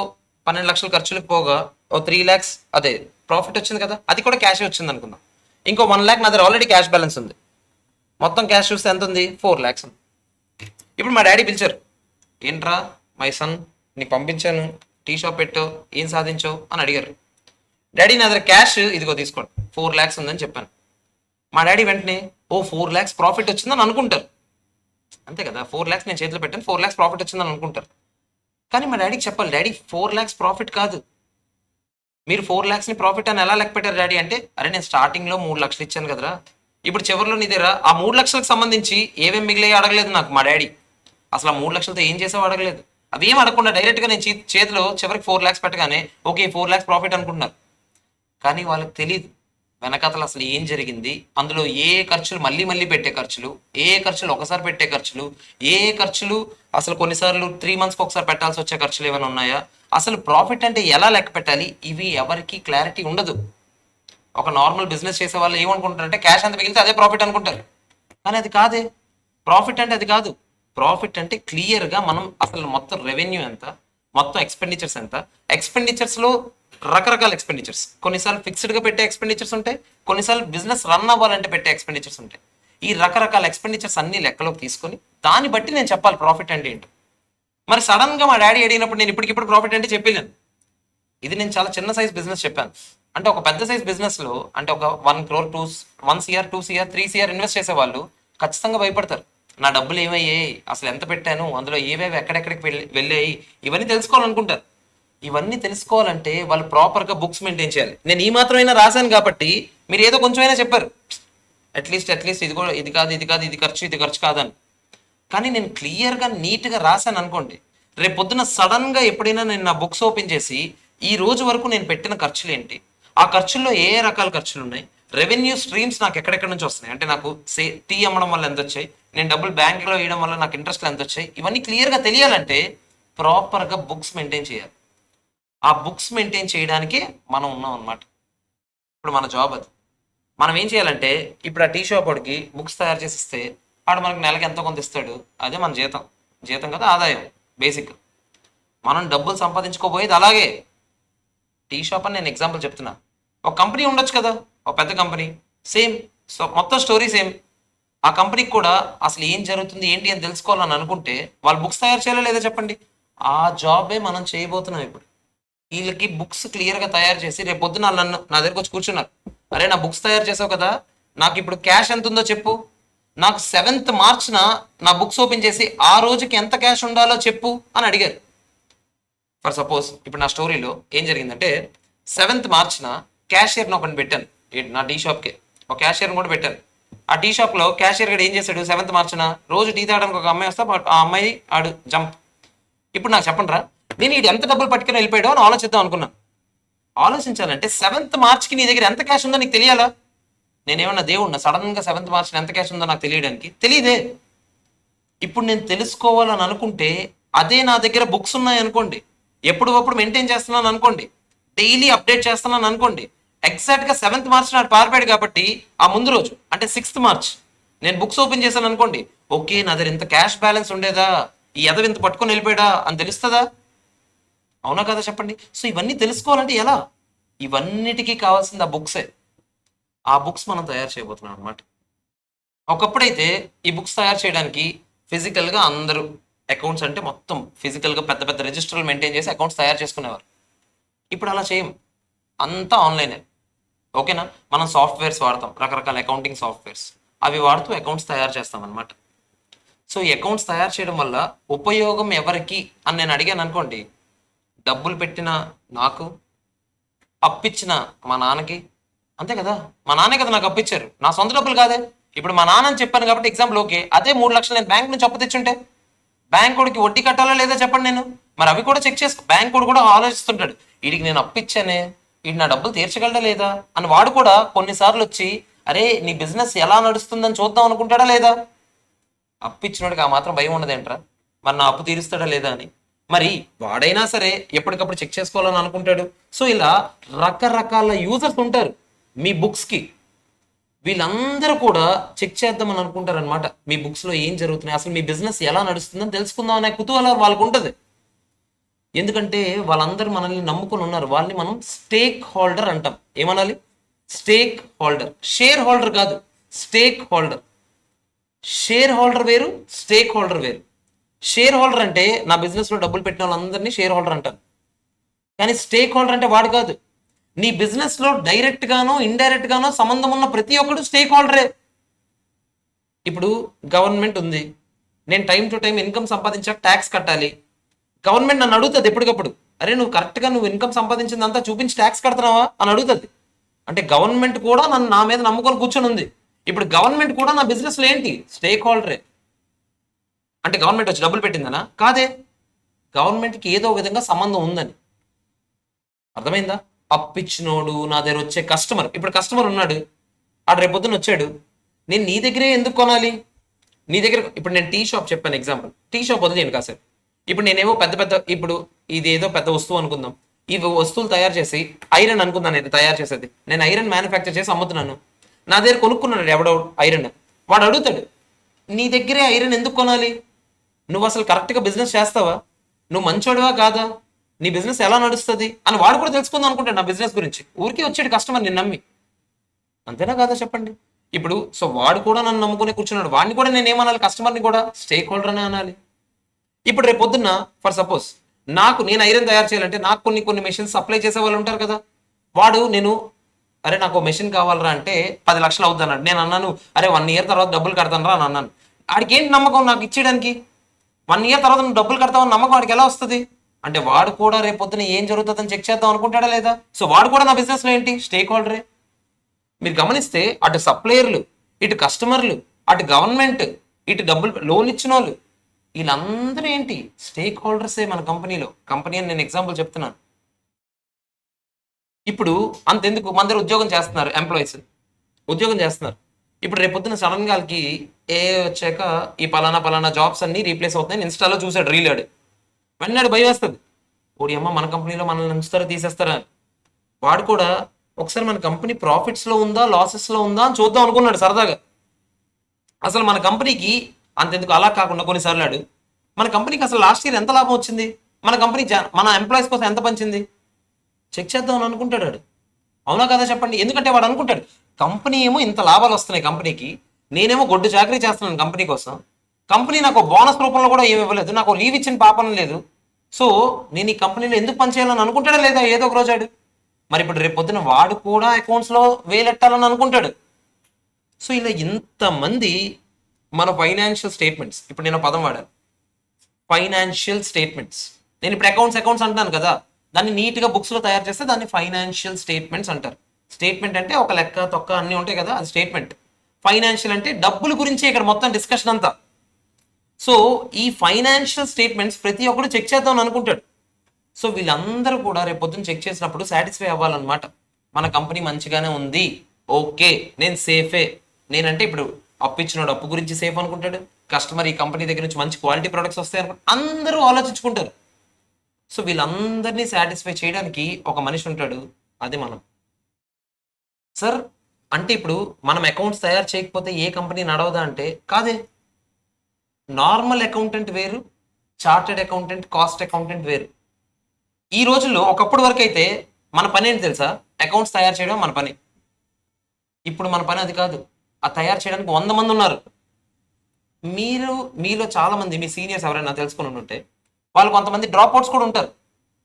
12 లక్షలు ఖర్చులకు పోగా ఓ 3 lakhs అదే ప్రాఫిట్ వచ్చింది కదా, అది కూడా క్యాష్ వచ్చింది అనుకుందాం. ఇంకో 1 lakh నా దగ్గర ఆల్రెడీ క్యాష్ బ్యాలెన్స్ ఉంది. మొత్తం క్యాష్ చూస్తే ఎంత ఉంది? 4 lakhs ఉంది. ఇప్పుడు మా డాడీ పిలిచారు, ఏంట్రా మై సన్ నీకు పంపించాను, టీ షాప్ పెట్టావు, ఏం సాధించావు అని అడిగారు. డాడీ నా దగ్గర క్యాష్ ఇదిగో తీసుకోండి 4 lakhs ఉందని చెప్పాను. మా డాడీ వెంటనే ఓ 4 lakhs ప్రాఫిట్ వచ్చిందని అనుకుంటారు, అంతే కదా. 4 lakhs నేను చేతిలో పెట్టాను, 4 lakhs ప్రాఫిట్ వచ్చిందని అనుకుంటారు. కానీ మా డాడీకి చెప్పాలి, డాడీ 4 lakhs ప్రాఫిట్ కాదు, మీరు 4 lakhsని ప్రాఫిట్ అని ఎలా లెక్క పెట్టారు డాడీ అంటే, అరే నేను స్టార్టింగ్లో 3 లక్షలు ఇచ్చాను కదరా, ఇప్పుడు చివరిలో నీ దగ్గర ఆ 3 లక్షలకు సంబంధించి ఏమేమి మిగిలియో అడగలేదు నాకు మా డాడీ. అసలు ఆ 3 లక్షలతో ఏం చేసావు అడగలేదు. అవి ఏం అడగకుండా డైరెక్ట్గా నేను చేతిలో చివరికి 4 lakhs పెట్టగానే ఓకే 4 lakhs ప్రాఫిట్ అనుకుంటున్నారు. కానీ వాళ్ళకి తెలియదు వెనకాతలు అసలు ఏం జరిగింది, అందులో ఏ ఖర్చులు మళ్ళీ మళ్ళీ పెట్టే ఖర్చులు, ఏ ఖర్చులు ఒకసారి పెట్టే ఖర్చులు, ఏ ఖర్చులు అసలు కొన్నిసార్లు 3 monthsకి ఒకసారి పెట్టాల్సి వచ్చే ఖర్చులు ఏమైనా ఉన్నాయా, అసలు ప్రాఫిట్ అంటే ఎలా లెక్క పెట్టాలి, ఇవి ఎవరికి క్లారిటీ ఉండదు. ఒక నార్మల్ బిజినెస్ చేసే వాళ్ళు ఏమనుకుంటారంటే క్యాష్ అంత మిగిలితే అదే ప్రాఫిట్ అనుకుంటారు. కానీ అది కాదే. ప్రాఫిట్ అంటే అది కాదు. ప్రాఫిట్ అంటే క్లియర్గా మనం అసలు మొత్తం రెవెన్యూ ఎంత, మొత్తం ఎక్స్పెండిచర్స్ ఎంత, ఎక్స్పెండిచర్స్లో రకరకాల ఎక్స్పెండిచర్స్, కొన్నిసార్లు ఫిక్స్డ్గా పెట్టే ఎక్స్పెండిచర్స్ ఉంటాయి, కొన్నిసార్లు బిజినెస్ రన్ అవ్వాలంటే పెట్టే ఎక్స్పెండిచర్స్ ఉంటాయి. ఈ రకరకాల ఎక్స్పెండిచర్స్ అన్ని లెక్కలోకి తీసుకొని దాన్ని బట్టి నేను చెప్పాలి ప్రాఫిట్ అంటే ఏంటో. మరి సడన్గా మా డాడీ అడిగినప్పుడు నేను ఇప్పటికిప్పుడు ప్రాఫిట్ అంటే చెప్పలేను. ఇది నేను చాలా చిన్న సైజ్ బిజినెస్ చెప్పాను. అంటే ఒక పెద్ద సైజ్ బిజినెస్లో అంటే ఒక 1 crore 1 CR 2 CR 3 CR invest చేసే వాళ్ళు ఖచ్చితంగా భయపడతారు. నా డబ్బులు ఏమయ్యాయి, అసలు ఎంత పెట్టాను, అందులో ఏవేవి ఎక్కడెక్కడికి వెళ్ళాయి, ఇవన్నీ తెలుసుకోవాలనుకుంటారు. ఇవన్నీ తెలుసుకోవాలంటే వాళ్ళు ప్రాపర్గా బుక్స్ మెయింటైన్ చేయాలి. నేను ఈ మాత్రమైనా రాశాను కాబట్టి మీరు ఏదో కొంచెమైనా చెప్పారు, అట్లీస్ట్ ఇది కూడా ఇది కాదు ఇది కాదు ఇది ఖర్చు కాదని. కానీ నేను క్లియర్గా నీట్గా రాశాను అనుకోండి, రేపు పొద్దున సడన్గా ఎప్పుడైనా నేను నా బుక్స్ ఓపెన్ చేసి ఈ రోజు వరకు నేను పెట్టిన ఖర్చులు ఏంటి, ఆ ఖర్చుల్లో ఏ రకాల ఖర్చులు ఉన్నాయి, రెవెన్యూ స్ట్రీమ్స్ నాకు ఎక్కడెక్కడి నుంచి వస్తున్నాయి, అంటే నాకు టీ అమ్మడం వల్ల ఎంత వచ్చాయి, నేను డబ్బులు బ్యాంకులో వేయడం వల్ల నాకు ఇంట్రెస్ట్లు ఎంత వచ్చాయి, ఇవన్నీ క్లియర్గా తెలియాలంటే ప్రాపర్గా బుక్స్ మెయింటైన్ చేయాలి. ఆ బుక్స్ మెయింటైన్ చేయడానికే మనం ఉన్నాం అనమాట. ఇప్పుడు మన జాబ్ అది. మనం ఏం చేయాలంటే ఇప్పుడు ఆ టీ షాప్ వాడికి బుక్స్ తయారు చేసి ఇస్తే వాడు మనకి నెలకి ఎంతో కొంత ఇస్తాడు, అదే మన జీతం. జీతం కదా ఆదాయం బేసిక్. మనం డబ్బులు సంపాదించుకోబోయేది అలాగే. టీ షాప్ అని నేను ఎగ్జాంపుల్ చెప్తున్నా. ఒక కంపెనీ ఉండొచ్చు కదా, ఒక పెద్ద కంపెనీ, సేమ్. సో మొత్తం స్టోరీ సేమ్. ఆ కంపెనీకి కూడా అసలు ఏం జరుగుతుంది ఏంటి అని తెలుసుకోవాలని అనుకుంటే వాళ్ళు బుక్స్ తయారు చేయాలో లేదో చెప్పండి. ఆ జాబే మనం చేయబోతున్నాం ఇప్పుడు. వీళ్ళకి బుక్స్ క్లియర్గా తయారు చేసి రేపు పొద్దున నన్ను నా దగ్గరకు వచ్చి కూర్చున్నారు, అరే నా బుక్స్ తయారు చేసావు కదా, నాకు ఇప్పుడు క్యాష్ ఎంత ఉందో చెప్పు, నాకు 7th March నా బుక్స్ ఓపెన్ చేసి ఆ రోజుకి ఎంత క్యాష్ ఉండాలో చెప్పు అని అడిగారు. ఫర్ సపోజ్ ఇప్పుడు నా స్టోరీలో ఏం జరిగిందంటే 7th March క్యాషియర్ని ఒకటి పెట్టాను నా టీ షాప్కి, ఒక క్యాషియర్ని కూడా పెట్టాను. ఆ టీ షాప్లో క్యాషియర్ గడు ఏం చేశాడు, 7th March రోజు టీ తాగడానికి ఒక అమ్మాయి వస్తే ఆ అమ్మాయి ఆడు జంప్. ఇప్పుడు నాకు చెప్పండి రా, నేను ఇది ఎంత డబ్బులు పట్టుకుని వెళ్ళిపోయాడో అని ఆలోచిద్దాం అనుకున్నాను. ఆలోచించాలంటే 7th Marchకి నీ దగ్గర ఎంత క్యాష్ ఉందో నీకు తెలియాలా? నేనేమన్నా దేవుడినా సడన్గా 7th March ఎంత క్యాష్ ఉందో నాకు తెలియడానికి? తెలియదే. ఇప్పుడు నేను తెలుసుకోవాలని అనుకుంటే అదే నా దగ్గర బుక్స్ ఉన్నాయి అనుకోండి, ఎప్పుడప్పుడు మెయింటైన్ చేస్తున్నాను అనుకోండి, డైలీ అప్డేట్ చేస్తున్నాను అనుకోండి, ఎగ్జాక్ట్గా 7th March నాడు పారిపోయాడు కాబట్టి ఆ ముందు రోజు అంటే 6th March నేను బుక్స్ ఓపెన్ చేశాను అనుకోండి, ఓకే నా దగ్గర ఇంత క్యాష్ బ్యాలెన్స్ ఉండేదా, ఈ ఎదవ ఇంత పట్టుకొని వెళ్ళిపోయాడా అని తెలుస్తుందా? అవునా కదా చెప్పండి. సో ఇవన్నీ తెలుసుకోవాలంటే ఎలా? ఇవన్నిటికీ కావాల్సింది ఆ బుక్సే. ఆ బుక్స్ మనం తయారు చేయబోతున్నాం అనమాట. ఒకప్పుడైతే ఈ బుక్స్ తయారు చేయడానికి ఫిజికల్గా అందరూ అకౌంట్స్ అంటే మొత్తం ఫిజికల్గా పెద్ద పెద్ద రిజిస్టర్లు మెయింటైన్ చేసి అకౌంట్స్ తయారు చేసుకునేవారు. ఇప్పుడు అలా చేయం, అంతా ఆన్లైనే. ఓకేనా? మనం సాఫ్ట్వేర్స్ వాడతాం, రకరకాల అకౌంటింగ్ సాఫ్ట్వేర్స్, అవి వాడుతూ అకౌంట్స్ తయారు చేస్తాం అనమాట. సో ఈ అకౌంట్స్ తయారు చేయడం వల్ల ఉపయోగం ఎవరికి అని నేను అడిగాను అనుకోండి, డబ్బులు పెట్టిన నాకు, అప్పిచ్చిన మా నాన్నకి, అంతే కదా, మా నాన్నే కదా నాకు అప్పిచ్చారు, నా సొంత డబ్బులు కాదే. ఇప్పుడు మా నాన్న అని చెప్పాను కాబట్టి ఎగ్జాంపుల్ ఓకే, అదే 3 లక్షలు నేను బ్యాంక్ నుంచి అప్పు తెచ్చుంటే బ్యాంక్ వాడికి వడ్డీ కట్టాలా లేదా చెప్పండి నేను. మరి అవి కూడా చెక్ చేసుకో, బ్యాంక్ వాడు కూడా ఆలోచిస్తుంటాడు, వీడికి నేను అప్పిచ్చానే, వీడు నా డబ్బులు తీర్చగలడా లేదా అని. వాడు కూడా కొన్నిసార్లు వచ్చి అరే నీ బిజినెస్ ఎలా నడుస్తుందని చూద్దాం అనుకుంటాడా లేదా. అప్పిచ్చినోడికి ఆ మాత్రం భయం ఉండదేంట్రా, మరి నా అప్పు తీరుస్తాడా లేదా అని. మరి వాడైనా సరే ఎప్పటికప్పుడు చెక్ చేసుకోవాలని అనుకుంటాడు. సో ఇలా రకరకాల యూజర్స్ ఉంటారు మీ బుక్స్కి, వీళ్ళందరూ కూడా చెక్ చేద్దామని అనుకుంటారు అనమాట. మీ బుక్స్లో ఏం జరుగుతున్నాయి, అసలు మీ బిజినెస్ ఎలా నడుస్తుందని తెలుసుకుందాం అనే కుతూహలం వాళ్ళకు ఉంటుంది. ఎందుకంటే వాళ్ళందరూ మనల్ని నమ్ముకొని ఉన్నారు, వాళ్ళని మనం స్టేక్ హోల్డర్ అంటాం. ఏమనాలి? Stake holder. షేర్ హోల్డర్ కాదు, స్టేక్ హోల్డర్. షేర్ హోల్డర్ వేరు, స్టేక్ హోల్డర్ వేరు. షేర్ హోల్డర్ అంటే నా బిజినెస్లో డబ్బులు పెట్టిన వాళ్ళందరినీ షేర్ హోల్డర్ అంటారు. కానీ స్టేక్ హోల్డర్ అంటే వాడు కాదు, నీ బిజినెస్లో డైరెక్ట్ గానో ఇండైరెక్ట్ గానో సంబంధం ఉన్న ప్రతి ఒక్కడు స్టేక్ హోల్డరే. ఇప్పుడు గవర్నమెంట్ ఉంది, నేను టైం టు టైం ఇన్కమ్ సంపాదించాక ట్యాక్స్ కట్టాలి. గవర్నమెంట్ నన్ను అడుగుతుంది ఎప్పటికప్పుడు, అరే నువ్వు కరెక్ట్గా నువ్వు ఇన్కమ్ సంపాదించిందంతా చూపించి ట్యాక్స్ కడుతున్నావా అని అడుగుతుంది. అంటే గవర్నమెంట్ కూడా నన్ను నా మీద నమ్ముకొని కూర్చొని ఉంది. ఇప్పుడు గవర్నమెంట్ కూడా నా బిజినెస్లో ఏంటి? స్టేక్ హోల్డరే. అంటే గవర్నమెంట్ వచ్చి డబ్బులు పెట్టిందనా? కాదే, గవర్నమెంట్కి ఏదో విధంగా సంబంధం ఉందని. అర్థమైందా? అప్పిచ్చినోడు, నా దగ్గర వచ్చే కస్టమర్, ఇప్పుడు కస్టమర్ ఉన్నాడు, ఆడు రేపొద్దున వచ్చాడు, నేను నీ దగ్గరే ఎందుకు కొనాలి? నీ దగ్గర ఇప్పుడు నేను టీ షాప్ చెప్పాను ఎగ్జాంపుల్, టీ షాప్ వదిలేను కాసేపు. ఇప్పుడు నేనేమో పెద్ద పెద్ద, ఇప్పుడు ఇది ఏదో పెద్ద వస్తువు అనుకుందాం, ఈ వస్తువులు తయారు చేసి ఐరన్ అనుకుందాం, నేను తయారు చేసేది, నేను ఐరన్ మ్యానుఫ్యాక్చర్ చేసి అమ్ముతున్నాను. నా దగ్గర కొనుక్కున్నాడు ఎవడో ఐరన్, వాడు అడుగుతాడు నీ దగ్గరే ఐరన్ ఎందుకు కొనాలి? నువ్వు అసలు కరెక్ట్గా బిజినెస్ చేస్తావా? నువ్వు మంచోడివా కాదా? నీ బిజినెస్ ఎలా నడుస్తుంది అని వాడు కూడా తెలుసుకుందాం అనుకుంటాడు నా బిజినెస్ గురించి. ఊరికే వచ్చాడు కస్టమర్ నిన్ను నమ్మి, అంతేనా కాదా చెప్పండి. ఇప్పుడు సో వాడు కూడా నన్ను నమ్ముకునే కూర్చున్నాడు, వాడిని కూడా నేను ఏమనాలి? కస్టమర్ని కూడా స్టేక్ హోల్డర్ అనే అనాలి. ఇప్పుడు రేపు పొద్దున్న ఫర్ సపోజ్ నేను ఐరన్ తయారు చేయాలంటే నాకు కొన్ని మెషిన్స్ సప్లై చేసే వాళ్ళు ఉంటారు కదా. వాడు అరే నాకు మెషిన్ కావాలరా అంటే 10 లక్షలు అవుద్ది అన్నాడు. నేను అన్నాను అరే 1 ఇయర్ తర్వాత డబ్బులు కడతాను రా అని అన్నాను. ఆడికి ఏంటి నమ్మకం నాకు ఇచ్చేయడానికి? 1 ఇయర్ తర్వాత నువ్వు డబ్బులు కడతావని నమ్మకం వాడికి ఎలా వస్తుంది? అంటే వాడు కూడా రేపు పొద్దున ఏం జరుగుతుందని చెక్ చేద్దాం అనుకుంటాడా లేదా? సో వాడు కూడా నా బిజినెస్లో ఏంటి? స్టేక్ హోల్డరే. మీరు గమనిస్తే అటు సప్లయర్లు, ఇటు కస్టమర్లు, అటు గవర్నమెంట్, ఇటు డబ్బులు లోన్ ఇచ్చిన వాళ్ళు, వీళ్ళందరూ ఏంటి? స్టేక్ హోల్డర్సే మన కంపెనీలో. కంపెనీ అని నేను ఎగ్జాంపుల్ చెప్తున్నాను. ఇప్పుడు అంతెందుకు, మన దగ్గర ఉద్యోగం చేస్తున్నారు ఎంప్లాయీస్, ఉద్యోగం చేస్తున్నారు. ఇప్పుడు రేపొద్దున సడన్ గా వాళ్ళకి వచ్చాక ఈ పలానా జాబ్స్ అన్ని రీప్లేస్ అవుతున్నాయి ఇన్స్టాలో చూసాడు రీలాడు, వెన్నాడు భయం వేస్తుంది, ఓడి అమ్మ మన కంపెనీలో మనల్ని ఉంచుతారా తీసేస్తారా అని. వాడు కూడా ఒకసారి మన కంపెనీ ప్రాఫిట్స్లో ఉందా లాసెస్లో ఉందా అని చూద్దాం అనుకున్నాడు సరదాగా. అసలు మన కంపెనీకి అంతెందుకు, అలా కాకుండా కొన్నిసార్లు మన కంపెనీకి అసలు లాస్ట్ ఇయర్ ఎంత లాభం వచ్చింది, మన కంపెనీ మన ఎంప్లాయీస్ కోసం ఎంత పంచింది చెక్ చేద్దాం అని అనుకుంటాడు వాడు. అవునా కదా చెప్పండి. ఎందుకంటే వాడు అనుకుంటాడు కంపెనీ ఏమో ఇంత లాభాలు వస్తున్నాయి కంపెనీకి, నేనేమో గొడ్డు చాకరీ చేస్తున్నాను కంపెనీ కోసం, కంపెనీ నాకు బోనస్ రూపంలో కూడా ఏమి ఇవ్వలేదు, నాకు లీవ్ ఇచ్చిన పాపం లేదు, సో నేను ఈ కంపెనీలో ఎందుకు పనిచేయాలని అనుకుంటాడా లేదా ఏదో ఒక రోజాడు. మరి ఇప్పుడు రేపు పొద్దున వాడు కూడా అకౌంట్స్లో వేలెట్టాలని అనుకుంటాడు. సో ఇలా ఇంతమంది మన ఫైనాన్షియల్ స్టేట్మెంట్స్, ఇప్పుడు నేను పదం వాడాను ఫైనాన్షియల్ స్టేట్మెంట్స్. నేను ఇప్పుడు అకౌంట్స్ అంటాను కదా, దాన్ని నీట్గా బుక్స్లో తయారు చేస్తే దాన్ని ఫైనాన్షియల్ స్టేట్మెంట్స్ అంటారు. స్టేట్మెంట్ అంటే ఒక లెక్క తొక్క అన్నీ ఉంటాయి కదా, అది స్టేట్మెంట్. ఫైనాన్షియల్ అంటే డబ్బుల గురించి ఇక్కడ మొత్తం డిస్కషన్ అంతా. సో ఈ ఫైనాన్షియల్ స్టేట్మెంట్స్ ప్రతి ఒక్కరు చెక్ చేద్దాం అనుకుంటాడు. సో వీళ్ళందరూ కూడా రేపు పొద్దున్న చెక్ చేసినప్పుడు సాటిస్ఫై అవ్వాలన్నమాట. మన కంపెనీ మంచిగానే ఉంది, ఓకే నేను సేఫే. నేనంటే ఇప్పుడు అప్పు ఇచ్చినాడు అప్పు గురించి సేఫ్ అనుకుంటాడు, కస్టమర్ ఈ కంపెనీ దగ్గర నుంచి మంచి క్వాలిటీ ప్రొడక్ట్స్ వస్తాయి అనుకుంటారు, అందరూ ఆలోచించుకుంటారు. సో వీళ్ళందరినీ సాటిస్ఫై చేయడానికి ఒక మనిషి ఉంటాడు, అది మనం. సార్ అంటే ఇప్పుడు మనం అకౌంట్స్ తయారు చేయకపోతే ఏ కంపెనీ నడవదా అంటే కాదే. నార్మల్ అకౌంటెంట్ వేరు, చార్టెడ్ అకౌంటెంట్, కాస్ట్ అకౌంటెంట్ వేరు. ఈ రోజుల్లో ఒకప్పుడు వరకు అయితే మన పని ఏంటి తెలుసా? అకౌంట్స్ తయారు చేయడం మన పని. ఇప్పుడు మన పని అది కాదు, ఆ తయారు చేయడానికి 100 మంది ఉన్నారు. మీలో చాలా మంది మీ సీనియర్స్ ఎవరైనా తెలుసుకుని ఉంటే వాళ్ళు కొంతమంది డ్రాప్ అవుట్స్ కూడా ఉంటారు.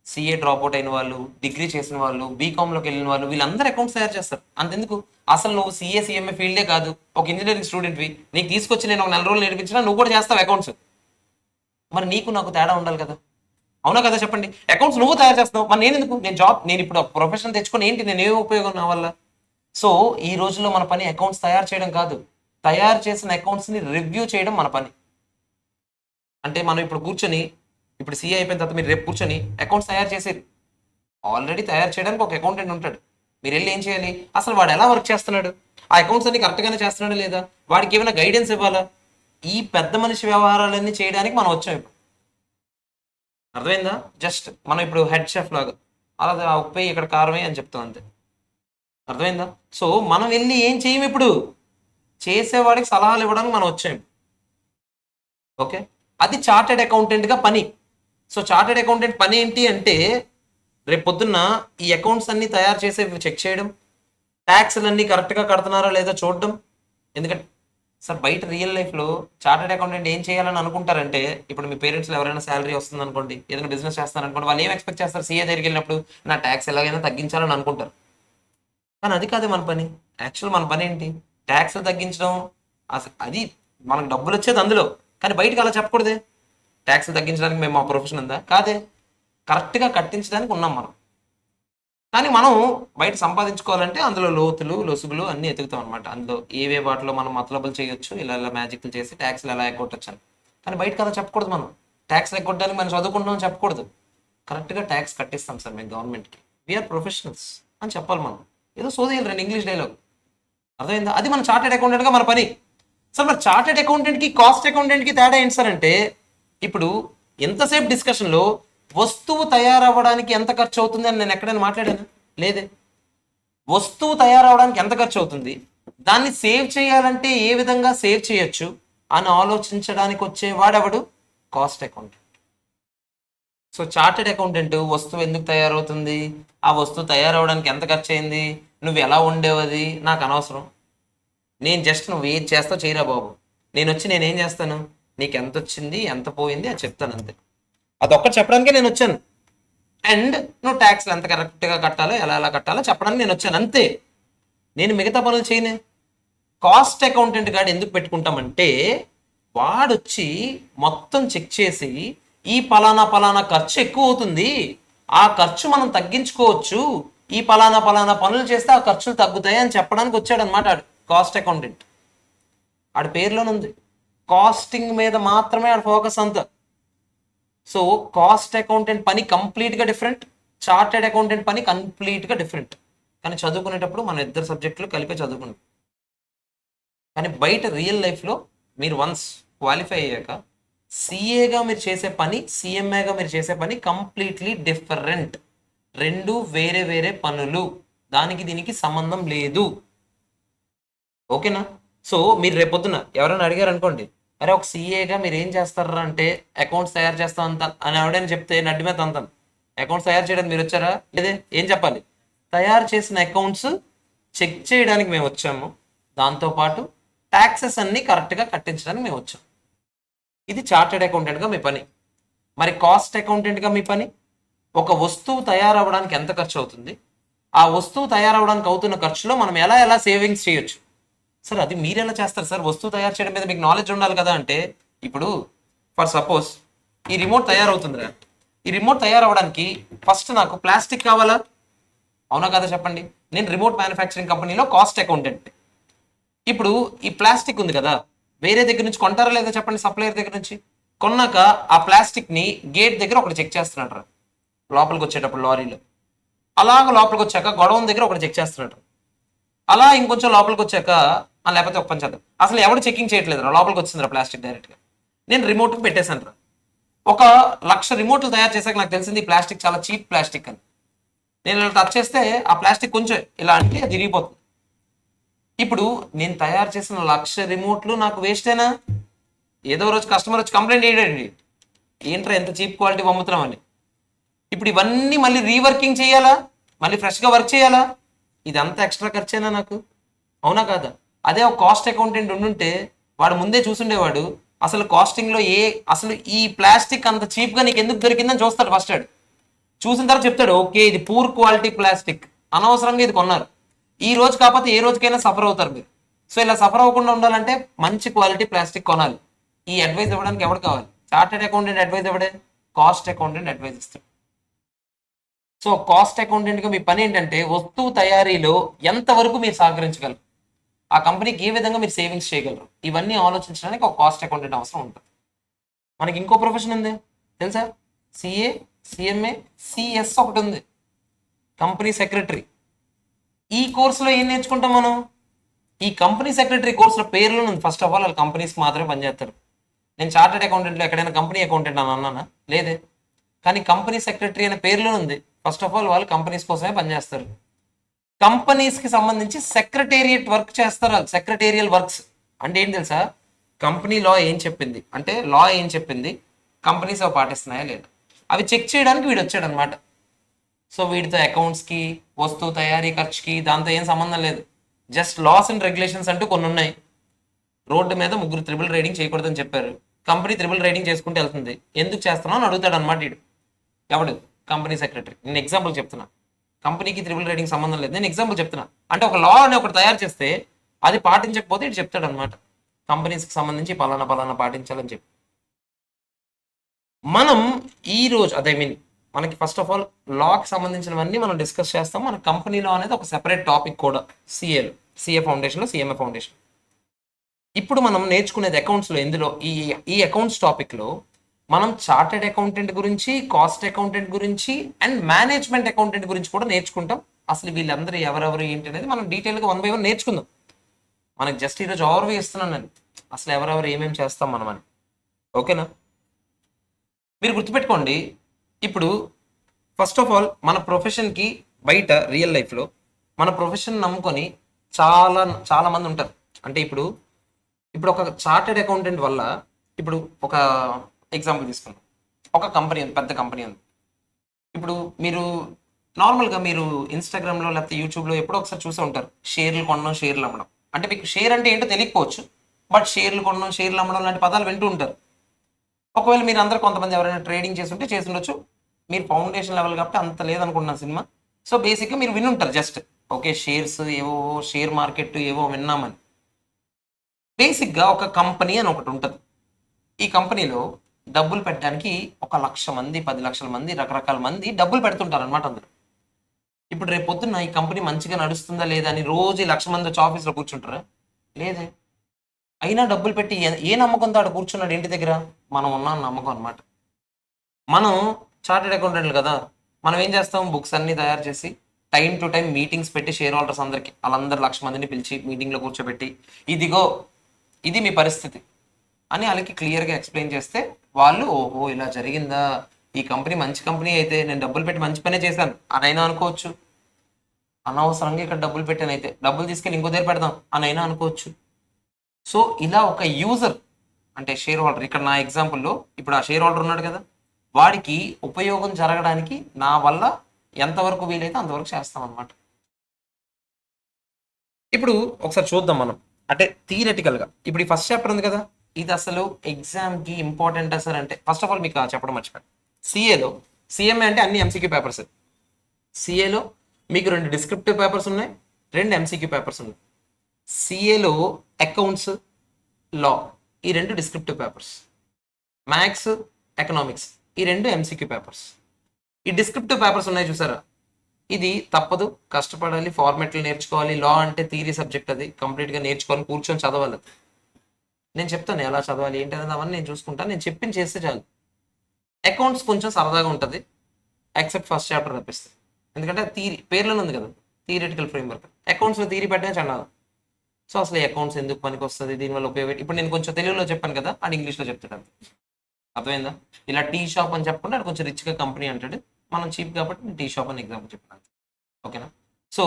సిఏ డ్రాప్ అవుట్ అయిన వాళ్ళు, డిగ్రీ చేసిన వాళ్ళు, బీకామ్లోకి వెళ్ళిన వాళ్ళు, వీళ్ళందరూ అకౌంట్స్ తయారు చేస్తారు. అంతెందుకు, అసలు నువ్వు సిఏ సిఎంఏ ఫీల్డే కాదు, ఒక ఇంజనీరింగ్ స్టూడెంట్వి, నీకు తీసుకొచ్చి నేను ఒక 4 రోజులు నేర్పించినా నువ్వు కూడా చేస్తావు అకౌంట్స్. మరి నీకు నాకు తేడా ఉండాలి కదా, అవునా కదా చెప్పండి. అకౌంట్స్ నువ్వు తయారు చేస్తున్నావు, మరి నేను ఎందుకు, నేను ఇప్పుడు ప్రొఫెషన్ తెచ్చుకొని ఏంటి, నేను ఏ ఉపయోగం నా వల్ల? సో ఈ రోజుల్లో మన పని అకౌంట్స్ తయారు చేయడం కాదు, తయారు చేసిన అకౌంట్స్ ని రివ్యూ చేయడం మన పని. అంటే మనం ఇప్పుడు కూర్చొని, ఇప్పుడు సీఏ అయిపోయిన తర్వాత మీరు రేపు కూర్చొని అకౌంట్స్ తయారు చేసేది, ఆల్రెడీ తయారు చేయడానికి ఒక అకౌంటెంట్ ఉంటాడు. మీరు వెళ్ళి ఏం చేయాలి, అసలు వాడు ఎలా వర్క్ చేస్తున్నాడు, ఆ అకౌంట్స్ అన్ని కరెక్ట్గానే చేస్తున్నాడా లేదా, వాడికి ఏమైనా గైడెన్స్ ఇవ్వాలా, ఈ పెద్ద మనిషి వ్యవహారాలన్నీ చేయడానికి మనం వచ్చాం ఇప్పుడు. అర్థమైందా? జస్ట్ మనం ఇప్పుడు హెడ్ షెఫ్ లాగా అలా ఆ ఉప్పే ఇక్కడ కారమే అని చెప్తాం అంతే. అర్థమైందా? సో మనం వెళ్ళి ఏం చేయం ఇప్పుడు, చేసేవాడికి సలహాలు ఇవ్వడానికి మనం వచ్చాం. ఓకే, అది చార్టెడ్ అకౌంటెంట్గా పని. సో చార్టెడ్ అకౌంటెంట్ పని ఏంటి అంటే రేపు పొద్దున్న ఈ అకౌంట్స్ అన్ని తయారు చేసే చెక్ చేయడం, ట్యాక్స్లు అన్ని కరెక్ట్గా కడుతున్నారా లేదా చూడడం. ఎందుకంటే సార్ బయట రియల్ లైఫ్లో చార్టెడ్ అకౌంటెంట్ ఏం చేయాలని అనుకుంటారంటే, ఇప్పుడు మీ పేరెంట్స్లో ఎవరైనా శాలరీ వస్తుంది అనుకోండి, ఏదైనా బిజినెస్ చేస్తారనుకోండి, వాళ్ళు ఏం ఎక్స్పెక్ట్ చేస్తారు, సీఏ దగ్గరికి వెళ్ళినప్పుడు నా ట్యాక్స్ ఎలాగైనా తగ్గించాలని అనుకుంటారు. కానీ అది కాదు మన పని. యాక్చువల్ మన పని ఏంటి, ట్యాక్స్లు తగ్గించడం. అసలు అది మనకు డబ్బులు వచ్చేది అందులో, కానీ బయటకు అలా చెప్పకూడదే. ట్యాక్స్లు తగ్గించడానికి మేము మా ప్రొఫెషన్ ఉందా, కాదే, కరెక్ట్గా కట్టించడానికి ఉన్నాం మనం. కానీ మనం బయట సంపాదించుకోవాలంటే అందులో లోతులు లొసుగులు అన్ని ఎతుకుతాం అనమాట. అందులో ఏవే వాటిలో మనం మతలబులు చేయొచ్చు, ఇలా ఇలా మ్యాజిక్లు చేసి ట్యాక్స్లు ఎలా ఎగ్గొట్టచ్చు అని. కానీ బయట కదా చెప్పకూడదు, మనం ట్యాక్స్లు ఎగ్గొట్టడానికి మనం చదువుకుంటున్నాం చెప్పకూడదు. కరెక్ట్గా ట్యాక్స్ కట్టిస్తాం సార్ మేము గవర్నమెంట్కి, వీఆర్ ప్రొఫెషనల్స్ అని చెప్పాలి మనం. ఏదో సోదేయాలి రెండు ఇంగ్లీష్ డైలాగ్. అర్థమైందా? అది మన చార్టెడ్ అకౌంటెంట్గా మన పని. సార్ మరి చార్టెడ్ అకౌంటెంట్కి కాస్ట్ అకౌంటెంట్కి తేడా ఏంటి సార్ అంటే, ఇప్పుడు ఎంతసేపు డిస్కషన్లో వస్తువు తయారవ్వడానికి ఎంత ఖర్చు అవుతుంది అని నేను ఎక్కడైనా మాట్లాడాను లేదే. వస్తువు తయారవడానికి ఎంత ఖర్చు అవుతుంది, దాన్ని సేవ్ చేయాలంటే ఏ విధంగా సేవ్ చేయొచ్చు అని ఆలోచించడానికి వచ్చేవాడెవడు, cost accountant. So chartered accountant వస్తువు ఎందుకు తయారవుతుంది, ఆ వస్తువు తయారవడానికి ఎంత ఖర్చు అయింది, నువ్వు ఎలా ఉండేవు, అది నాకు అనవసరం. నేను జస్ట్ నువ్వు ఏది చేస్తావు చేయరా బాబు, నేనేం చేస్తాను, నీకు ఎంత వచ్చింది ఎంత పోయింది అది చెప్తాను అంతే. అదొక్కటి చెప్పడానికే నేను వచ్చాను. అండ్ నువ్వు ట్యాక్స్లు ఎంత కరెక్ట్గా కట్టాలో ఎలా ఎలా కట్టాలో చెప్పడానికి నేను వచ్చాను అంతే. నేను మిగతా పనులు చేయనే. కాస్ట్ అకౌంటెంట్ గాడు ఎందుకు పెట్టుకుంటామంటే, వాడొచ్చి మొత్తం చెక్ చేసి ఈ పలానా పలానా ఖర్చు ఎక్కువ అవుతుంది, ఆ ఖర్చు మనం తగ్గించుకోవచ్చు, ఈ పలానా పలానా పనులు చేస్తే ఆ ఖర్చులు తగ్గుతాయి అని చెప్పడానికి వచ్చాడు అనమాట కాస్ట్ అకౌంటెంట్. ఆడి పేరులోనే ఉంది, కాస్టింగ్ మీద మాత్రమే ఆడ ఫోకస్ అంతా. సో కాస్ట్ అకౌంటెంట్ పని కంప్లీట్గా డిఫరెంట్, చార్టెడ్ అకౌంటెంట్ పని కంప్లీట్గా డిఫరెంట్. కానీ చదువుకునేటప్పుడు మన ఇద్దరు సబ్జెక్టులు కలిపే చదువుకుంటాం. కానీ బయట రియల్ లైఫ్లో మీరు వన్స్ క్వాలిఫై అయ్యాక సిఏగా మీరు చేసే పని, సిఎంఏగా మీరు చేసే పని కంప్లీట్లీ డిఫరెంట్. రెండు వేరే వేరే పనులు, దానికి దీనికి సంబంధం లేదు. ఓకేనా? సో మీరు రేపొద్దున ఎవరైనా అడిగారు అనుకోండి, అరే ఒక సీఏగా మీరు ఏం చేస్తారా అంటే అకౌంట్స్ తయారు చేస్తాం అంత అని ఎవడైనా చెప్తే నడ్డి మీద అంతాను, అకౌంట్స్ తయారు చేయడానికి మీరు వచ్చారా లేదే, ఏం చెప్పాలి, తయారు చేసిన అకౌంట్స్ చెక్ చేయడానికి మేము వచ్చాము, దాంతోపాటు ట్యాక్సెస్ అన్ని కరెక్ట్గా కట్టించడానికి మేము వచ్చాము. ఇది చార్టెడ్ అకౌంటెంట్గా మీ పని. మరి కాస్ట్ అకౌంటెంట్గా మీ పని, ఒక వస్తువు తయారవడానికి ఎంత ఖర్చు అవుతుంది, ఆ వస్తువు తయారవడానికి అవుతున్న ఖర్చులో మనం ఎలా ఎలా సేవింగ్స్ చేయొచ్చు. సార్ అది మీరు ఎలా చేస్తారు సార్, వస్తువు తయారు చేయడం మీద మీకు నాలెడ్జ్ ఉండాలి కదా అంటే, ఇప్పుడు ఫర్ సపోజ్ ఈ రిమోట్ తయారవుతుందిరా, ఈ రిమోట్ తయారవడానికి ఫస్ట్ నాకు ప్లాస్టిక్ కావాలా, అవునా కదా చెప్పండి. నేను రిమోట్ మ్యానుఫ్యాక్చరింగ్ కంపెనీలో కాస్ట్ అకౌంటెంట్. ఇప్పుడు ఈ ప్లాస్టిక్ ఉంది కదా, వేరే దగ్గర నుంచి కొంటారా లేదా చెప్పండి, సప్లయర్ దగ్గర నుంచి. కొన్నాక ఆ ప్లాస్టిక్ని గేట్ దగ్గర ఒకటి చెక్ చేస్తున్నాడు, లోపలికి వచ్చేటప్పుడు లారీలో. అలాగ లోపలికి వచ్చాక గొడవ దగ్గర ఒకటి చెక్ చేస్తున్నాడు. అలా ఇంకొంచెం లోపలికి వచ్చాక లేకపోతే ఒక పని చేద్దాం, అసలు ఎవరు చెకింగ్ చేయట్లేదు రా, లోపలికి వచ్చిందిరా ప్లాస్టిక్ డైరెక్ట్గా, నేను రిమోట్కి పెట్టేశాను రా. 1,00,000 రిమోట్లు తయారు చేశాక నాకు తెలిసింది ఈ ప్లాస్టిక్ చాలా చీప్ ప్లాస్టిక్ అని. నేను ఇలా టచ్ చేస్తే ఆ ప్లాస్టిక్ కొంచెం ఇలా అంటే అది విరిగిపోతుంది. ఇప్పుడు నేను తయారు చేసిన 1,00,000 రిమోట్లు నాకు వేస్టేనా? ఏదో రోజు కస్టమర్ వచ్చి కంప్లైంట్ చేయడండి, ఏంట్రా ఎంత చీప్ క్వాలిటీ అమ్ముతున్నాం అని. ఇప్పుడు ఇవన్నీ మళ్ళీ రీవర్కింగ్ చేయాలా, మళ్ళీ ఫ్రెష్గా వర్క్ చేయాలా, ఇదంతా ఎక్స్ట్రా ఖర్చేనా నాకు, అవునా కాదా? అదే ఒక కాస్ట్ అకౌంటెంట్ ఉండుంటే వాడు ముందే చూసుండేవాడు, అసలు కాస్టింగ్లో అసలు ఈ ప్లాస్టిక్ అంత చీప్గా నీకు ఎందుకు దొరికిందని చూస్తాడు ఫస్ట్. చూసిన తర్వాత చెప్తాడు, ఓకే ఇది పూర్ క్వాలిటీ ప్లాస్టిక్, అనవసరంగా ఇది కొన్నారు, ఈ రోజు కాకపోతే ఏ రోజుకైనా సఫర్ అవుతారు మీరు. సో ఇలా సఫర్ అవ్వకుండా ఉండాలంటే మంచి క్వాలిటీ ప్లాస్టిక్ కొనాలి. ఈ అడ్వైస్ ఇవ్వడానికి ఎవడు కావాలి, చార్టెడ్ అకౌంటెంట్ అడ్వైస్ ఇవ్వడే, కాస్ట్ అకౌంటెంట్ అడ్వైజ్ ఇస్తాడు. సో కాస్ట్ అకౌంటెంట్గా మీ పని ఏంటంటే వస్తువు తయారీలో ఎంతవరకు మీరు సహకరించగలరు, ఆ కంపెనీకి ఏ విధంగా మీరు సేవింగ్స్ చేయగలరు, ఇవన్నీ ఆలోచించడానికి ఒక కాస్ట్ అకౌంటెంట్ అవసరం ఉంటుంది. మనకి ఇంకో ప్రొఫెషన్ ఉంది తెలుసా, సిఏ, సిఎంఏ, సిఎస్ ఒకటి ఉంది, కంపెనీ సెక్రటరీ. ఈ కోర్సులో ఏం నేర్చుకుంటాం మనం, ఈ కంపెనీ సెక్రటరీ కోర్సులో పేర్లో ఉంది. ఫస్ట్ ఆఫ్ ఆల్ వాళ్ళు కంపెనీస్కి మాత్రమే పనిచేస్తారు. నేను చార్టెడ్ అకౌంటెంట్లో ఎక్కడైనా కంపెనీ అకౌంటెంట్ అని అన్నానా, లేదే. కానీ కంపెనీ సెక్రటరీ అనే పేర్లో ఉంది. ఫస్ట్ ఆఫ్ ఆల్ వాళ్ళు కంపెనీస్ కోసమే పనిచేస్తారు. కంపెనీస్కి సంబంధించి సెక్రటేరియట్ వర్క్ చేస్తారు వాళ్ళు. సెక్రటేరియల్ వర్క్స్ అంటే ఏంటి తెలుసా, కంపెనీ లా ఏం చెప్పింది అంటే లా ఏం చెప్పింది, కంపెనీస్ అవి పాటిస్తున్నాయా లేదా, అవి చెక్ చేయడానికి వీడు వచ్చాడు అనమాట. సో వీటితో అకౌంట్స్కి, వస్తువు తయారీ ఖర్చుకి దాంతో ఏం సంబంధం లేదు. జస్ట్ లాస్ అండ్ రెగ్యులేషన్స్ అంటూ కొన్ని ఉన్నాయి. రోడ్డు మీద ముగ్గురు త్రిబుల్ రైడింగ్ చేయకూడదని చెప్పారు, కంపెనీ త్రిబుల్ రైడింగ్ చేసుకుంటూ వెళ్తుంది, ఎందుకు చేస్తున్నావు అని అడుగుతాడు అనమాట వీడు. ఎవడు, కంపెనీ సెక్రటరీ. నేను ఎగ్జాంపుల్ చెప్తున్నా, కంపెనీకి త్రిబుల్ రైడింగ్ సంబంధం లేదు, నేను ఎగ్జాంపుల్ చెప్తున్నా. అంటే ఒక లా అని ఒకటి తయారు చేస్తే అది పాటించకపోతే ఇటు చెప్తాడు అనమాట, కంపెనీస్కి సంబంధించి పలానా పలానా పాటించాలని చెప్పి. మనం ఈ రోజు అదే మీన్ మనకి ఫస్ట్ ఆఫ్ ఆల్ లాకి సంబంధించినవన్నీ మనం డిస్కస్ చేస్తాం. మన కంపెనీ లా అనేది ఒక సెపరేట్ టాపిక్ కూడా, సిఏలో, సిఏ ఫౌండేషన్లో, సిఎంఏ ఫౌండేషన్. ఇప్పుడు మనం నేర్చుకునేది అకౌంట్స్లో, ఎందులో ఈ అకౌంట్స్ టాపిక్లో మనం చార్టెడ్ అకౌంటెంట్ గురించి, కాస్ట్ అకౌంటెంట్ గురించి అండ్ మేనేజ్మెంట్ అకౌంటెంట్ గురించి కూడా నేర్చుకుంటాం. అసలు వీళ్ళందరూ ఎవరెవరు ఏంటి అనేది మనం డీటెయిల్గా 1 by 1 నేర్చుకుందాం. మనకి జస్ట్ ఈరోజు ఓవర్వ్యూ ఇస్తున్నాను నేను, అసలు ఎవరెవరు ఏమేమి చేస్తాం మనం అని. ఓకేనా, మీరు గుర్తుపెట్టుకోండి. ఇప్పుడు ఫస్ట్ ఆఫ్ ఆల్ మన ప్రొఫెషన్కి బయట రియల్ లైఫ్లో మన ప్రొఫెషన్ నమ్ముకొని చాలా చాలా మంది ఉంటారు. అంటే ఇప్పుడు ఒక చార్టెడ్ అకౌంటెంట్ వల్ల, ఇప్పుడు ఒక ఎగ్జాంపుల్ తీసుకుందాం, ఒక కంపెనీ ఉంది, పెద్ద కంపెనీ ఉంది. ఇప్పుడు మీరు నార్మల్గా మీరు ఇన్స్టాగ్రామ్లో లేకపోతే యూట్యూబ్లో ఎప్పుడో ఒకసారి చూసే ఉంటారు, షేర్లు కొనడం, షేర్లు అమ్మడం. అంటే మీకు షేర్ అంటే ఏంటో తెలియకపోవచ్చు, బట్ షేర్లు కొనడం, షేర్లు అమ్మడం లాంటి పదాలు వింటూ ఉంటారు. ఒకవేళ మీరు అందరూ కొంతమంది ఎవరైనా ట్రేడింగ్ చేస్తుంటే చేసి ఉండొచ్చు, మీరు ఫౌండేషన్ లెవెల్ కాబట్టి అంత లేదనుకుంటున్నాను సినిమా. సో బేసిక్గా మీరు వినుంటారు జస్ట్, ఓకే షేర్స్ ఏవో, షేర్ మార్కెట్ ఏవో విన్నామని. బేసిక్గా ఒక కంపెనీ అని ఒకటి ఉంటుంది. ఈ కంపెనీలో డబ్బులు పెట్టడానికి 1,00,000 మంది, 10 లక్షల మంది, రకరకాల మంది డబ్బులు పెడుతుంటారు అనమాట అందరూ. ఇప్పుడు రేపు పొద్దున్న ఈ కంపెనీ మంచిగా నడుస్తుందా లేదా అని రోజు 1,00,000 మంది వచ్చి ఆఫీస్లో కూర్చుంటారా, లేదే. అయినా డబ్బులు పెట్టి ఏ నమ్మకంతో ఆడ కూర్చున్నాడు ఇంటి దగ్గర, మనం ఉన్న నమ్మకం అనమాట. మనం చార్టెడ్ అకౌంటెంట్లు కదా, మనం ఏం చేస్తాం, బుక్స్ అన్ని తయారు చేసి టైం టు టైం మీటింగ్స్ పెట్టి షేర్ హోల్డర్స్ అందరికి, వాళ్ళందరూ 1,00,000 మందిని పిలిచి మీటింగ్లో కూర్చోబెట్టి, ఇదిగో ఇది మీ పరిస్థితి అని వాళ్ళకి క్లియర్గా ఎక్స్ప్లెయిన్ చేస్తే వాళ్ళు ఓహో ఇలా జరిగిందా, ఈ కంపెనీ మంచి కంపెనీ అయితే నేను డబ్బులు పెట్టి మంచి పనే చేశాను అనైనా అనుకోవచ్చు, అనవసరంగా ఇక్కడ డబ్బులు పెట్టాను అయితే డబ్బులు తీసుకెళ్ళి ఇంకో దగ్గర పెడదాం అనైనా అనుకోవచ్చు. సో ఇలా ఒక యూజర్ అంటే షేర్ హోల్డర్, ఇక్కడ నా ఎగ్జాంపుల్లో ఇప్పుడు ఆ షేర్ హోల్డర్ ఉన్నాడు కదా, వాడికి ఉపయోగం జరగడానికి నా వల్ల ఎంతవరకు వీలైతే అంతవరకు చేస్తాం అనమాట. ఇప్పుడు ఒకసారి చూద్దాం మనం, అంటే థియరటికల్గా. ఇప్పుడు ఈ ఫస్ట్ చాప్టర్ ఉంది కదా, ఇది అసలు ఎగ్జామ్కి ఇంపార్టెంట్ సార్ అంటే ఫస్ట్ ఆఫ్ ఆల్ మీకు చెప్పడం మర్చిపోయాను. సిఏలో, సిఎంఏ అంటే అన్ని ఎంసీక్యూ పేపర్స్. సిఏలో మీకు 2 డిస్క్రిప్టివ్ పేపర్స్ ఉన్నాయి, 2 ఎంసీక్యూ పేపర్స్ ఉన్నాయి. సిఏలో అకౌంట్స్, లా ఈ 2 డిస్క్రిప్టివ్ పేపర్స్, మ్యాథ్స్, ఎకనామిక్స్ ఈ 2 ఎంసీక్యూ పేపర్స్. ఈ డిస్క్రిప్టివ్ పేపర్స్ ఉన్నాయి చూసారా, ఇది తప్పదు, కష్టపడాలి, ఫార్మాట్లు నేర్చుకోవాలి. లా అంటే థియరీ సబ్జెక్ట్, అది కంప్లీట్గా నేర్చుకొని కూర్చొని చదవాలి. నేను చెప్తాను ఎలా చదవాలి ఏంటి అనేది, అవన్నీ నేను చూసుకుంటాను, నేను చెప్పింది చేస్తే చాలు. అకౌంట్స్ కొంచెం సరదాగా ఉంటుంది, ఎక్సెప్ట్ ఫస్ట్ చాప్టర్ తప్పిస్తుంది, ఎందుకంటే థియరీ పేర్లోనే ఉంది కదా, థియరిటికల్ ఫ్రేమ్వర్క్. అకౌంట్స్లో థియరీ పెట్టడమే చండాలి. సో అసలు అకౌంట్స్ ఎందుకు పనికి వస్తుంది, దీనివల్ల ఉపయోగం, ఇప్పుడు నేను కొంచెం తెలుగులో చెప్పాను కదా, అండ్ ఇంగ్లీష్లో చెప్తాడు, అర్థమైందా. ఇలా టీ షాప్ అని చెప్పుకుంటే అది కొంచెం రిచ్గా కంపెనీ అంటాడు, మనం చీప్ కాబట్టి నేను టీ షాప్ అని ఎగ్జాంపుల్ చెప్పాను, ఓకేనా. సో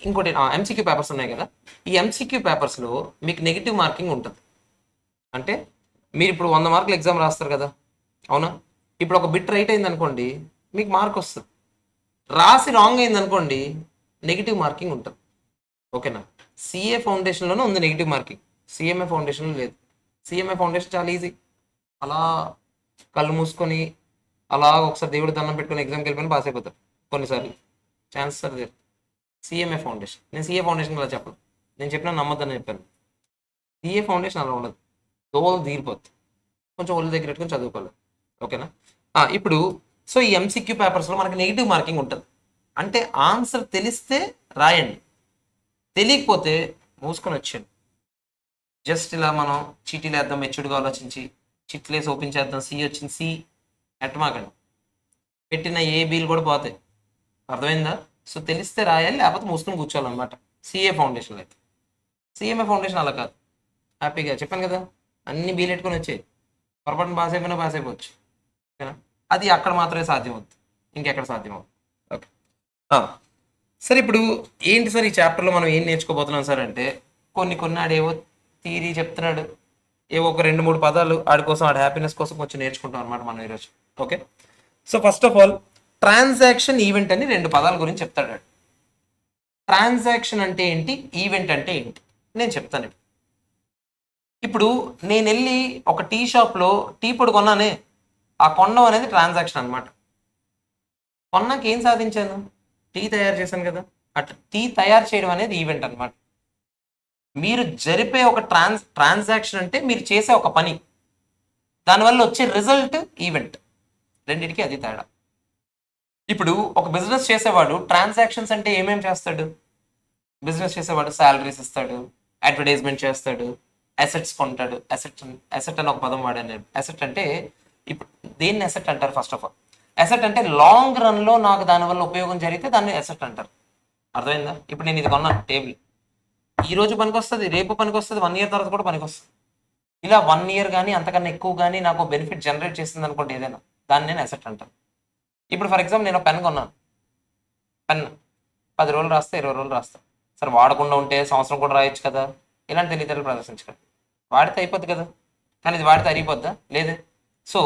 ఇంకోటి ఎంసీక్యూ పేపర్స్ ఉన్నాయి కదా, ఈ ఎంసీక్యూ పేపర్స్లో మీకు నెగిటివ్ మార్కింగ్ ఉంటుంది. అంటే మీరు ఇప్పుడు 100 మార్కులు ఎగ్జామ్ రాస్తారు కదా, అవునా. ఇప్పుడు ఒక బిట్ రైట్ అయింది అనుకోండి, మీకు మార్క్ వస్తుంది. రాసి రాంగ్ అయింది అనుకోండి, నెగిటివ్ మార్కింగ్ ఉంటుంది, ఓకేనా. సిఏ ఫౌండేషన్లోనే ఉంది నెగిటివ్ మార్కింగ్, సిఎంఏ ఫౌండేషన్లో లేదు. సిఎంఏ ఫౌండేషన్ చాలా ఈజీ, అలా కళ్ళు మూసుకొని అలా ఒకసారి దేవుడి దండం పెట్టుకుని ఎగ్జామ్కి వెళ్ళిపోయిన పాస్ అయిపోతారు కొన్నిసార్లు, chances are there. CMA foundation, నేను సిఏ ఫౌండేషన్ అలా చెప్పను, నేను చెప్పినా నమ్మొద్దని చెప్పాను. సిఏ ఫౌండేషన్ అలా ఉండదు, దోవలు తీరిపోద్ది, కొంచెం ఒళ్ళు దగ్గర పెట్టుకొని చదువుకోవాలి. ఓకేనా? ఇప్పుడు సో ఈ ఎంసీక్యూ పేపర్స్లో మనకి నెగిటివ్ మార్కింగ్ ఉంటుంది. అంటే ఆన్సర్ తెలిస్తే రాయండి, తెలియకపోతే మూసుకొని వచ్చాను. జస్ట్ ఇలా మనం చీటీలు వేద్దాం, మెచ్యూర్డ్గా ఆలోచించి చిట్లేసి ఓపెన్ చేద్దాం, సి వచ్చింది సి ఎట్టమాకండి, పెట్టిన ఏ బీలు కూడా పోతాయి. అర్థమైందా? సో తెలిస్తే రాయాలి, లేకపోతే మూసుకొని కూర్చోవాలన్నమాట. సిఏ ఫౌండేషన్ అయితే, సిఎంఏ ఫౌండేషన్ అలా కాదు. హ్యాపీగా చెప్పాను కదా, అన్ని బీలు పెట్టుకొని వచ్చాయి, పొరపాటున పాస్ అయిపోయినా పాస్ అయిపోవచ్చు. ఓకేనా? అది అక్కడ మాత్రమే సాధ్యం అవుతుంది, ఇంకెక్కడ సాధ్యం అవుతుంది. ఓకే. సరే, ఇప్పుడు ఏంటి సార్ ఈ చాప్టర్లో మనం ఏం నేర్చుకోబోతున్నాం సార్ అంటే, కొన్ని ఆడేవో థియరీ చెప్తున్నాడు, ఏవో ఒక 2-3 పదాలు ఆడి కోసం, ఆడి హ్యాపీనెస్ కోసం కొంచెం నేర్చుకుంటాం అనమాట మనం ఈరోజు. Okay. So first of all transaction, event అని 2 పదాల గురించి చెప్తాడు. ట్రాన్సాక్షన్ అంటే ఏంటి, ఈవెంట్ అంటే ఏంటి నేను చెప్తాను. ఇప్పుడు నేను వెళ్ళి ఒక టీ షాప్లో టీ పొడి కొన్నానే, ఆ కొనడం అనేది ట్రాన్సాక్షన్ అనమాట. కొన్నాక ఏం సాధించాను, టీ తయారు చేశాను కదా. అట్లా టీ తయారు చేయడం అనేది ఈవెంట్ అనమాట. మీరు జరిపే ఒక ట్రాన్సాక్షన్ అంటే మీరు చేసే ఒక పని, దానివల్ల వచ్చే రిజల్ట్ ఈవెంట్. రెండింటికి అది తేడా. ఇప్పుడు ఒక బిజినెస్ చేసేవాడు ట్రాన్సాక్షన్స్ అంటే ఏమేమి చేస్తాడు? బిజినెస్ చేసేవాడు శాలరీస్ ఇస్తాడు, అడ్వర్టైజ్మెంట్ చేస్తాడు, అసెట్స్ కొంటాడు. అసెట్ అని ఒక పదం వాడాను నేను. అసెట్ అంటే, ఇప్పుడు దేన్ని అసెట్ అంటారు? ఫస్ట్ ఆఫ్ ఆల్ అసెట్ అంటే లాంగ్ రన్లో నాకు దానివల్ల ఉపయోగం జరిగితే దాన్ని అసెట్ అంటారు. అర్థమైందా? ఇప్పుడు నేను ఇది కొన్నాను టేబుల్, ఈ రోజు పనికి వస్తుంది, రేపు పనికి వస్తుంది, 1 ఇయర్ తర్వాత కూడా పనికి వస్తుంది. ఇలా 1 ఇయర్ కానీ అంతకన్నా ఎక్కువ కానీ నాకు బెనిఫిట్ జనరేట్ చేసింది అనుకోండి ఏదైనా, దాన్ని నేను అసెట్ అంటాను. ఇప్పుడు ఫర్ ఎగ్జాంపుల్ నేను పెన్ కొన్నాను, పెన్ 10 రోజులు రాస్తే 20 రోజులు రాస్తాను. సరే వాడకుండా ఉంటే సంవత్సరం కూడా రాయొచ్చు కదా, ఇలాంటి తెలివితేటలు ప్రదర్శించకండి. వాడితే అయిపోద్ది కదా, కానీ ఇది వాడితే అరిగిపోద్దా? లేదే. సో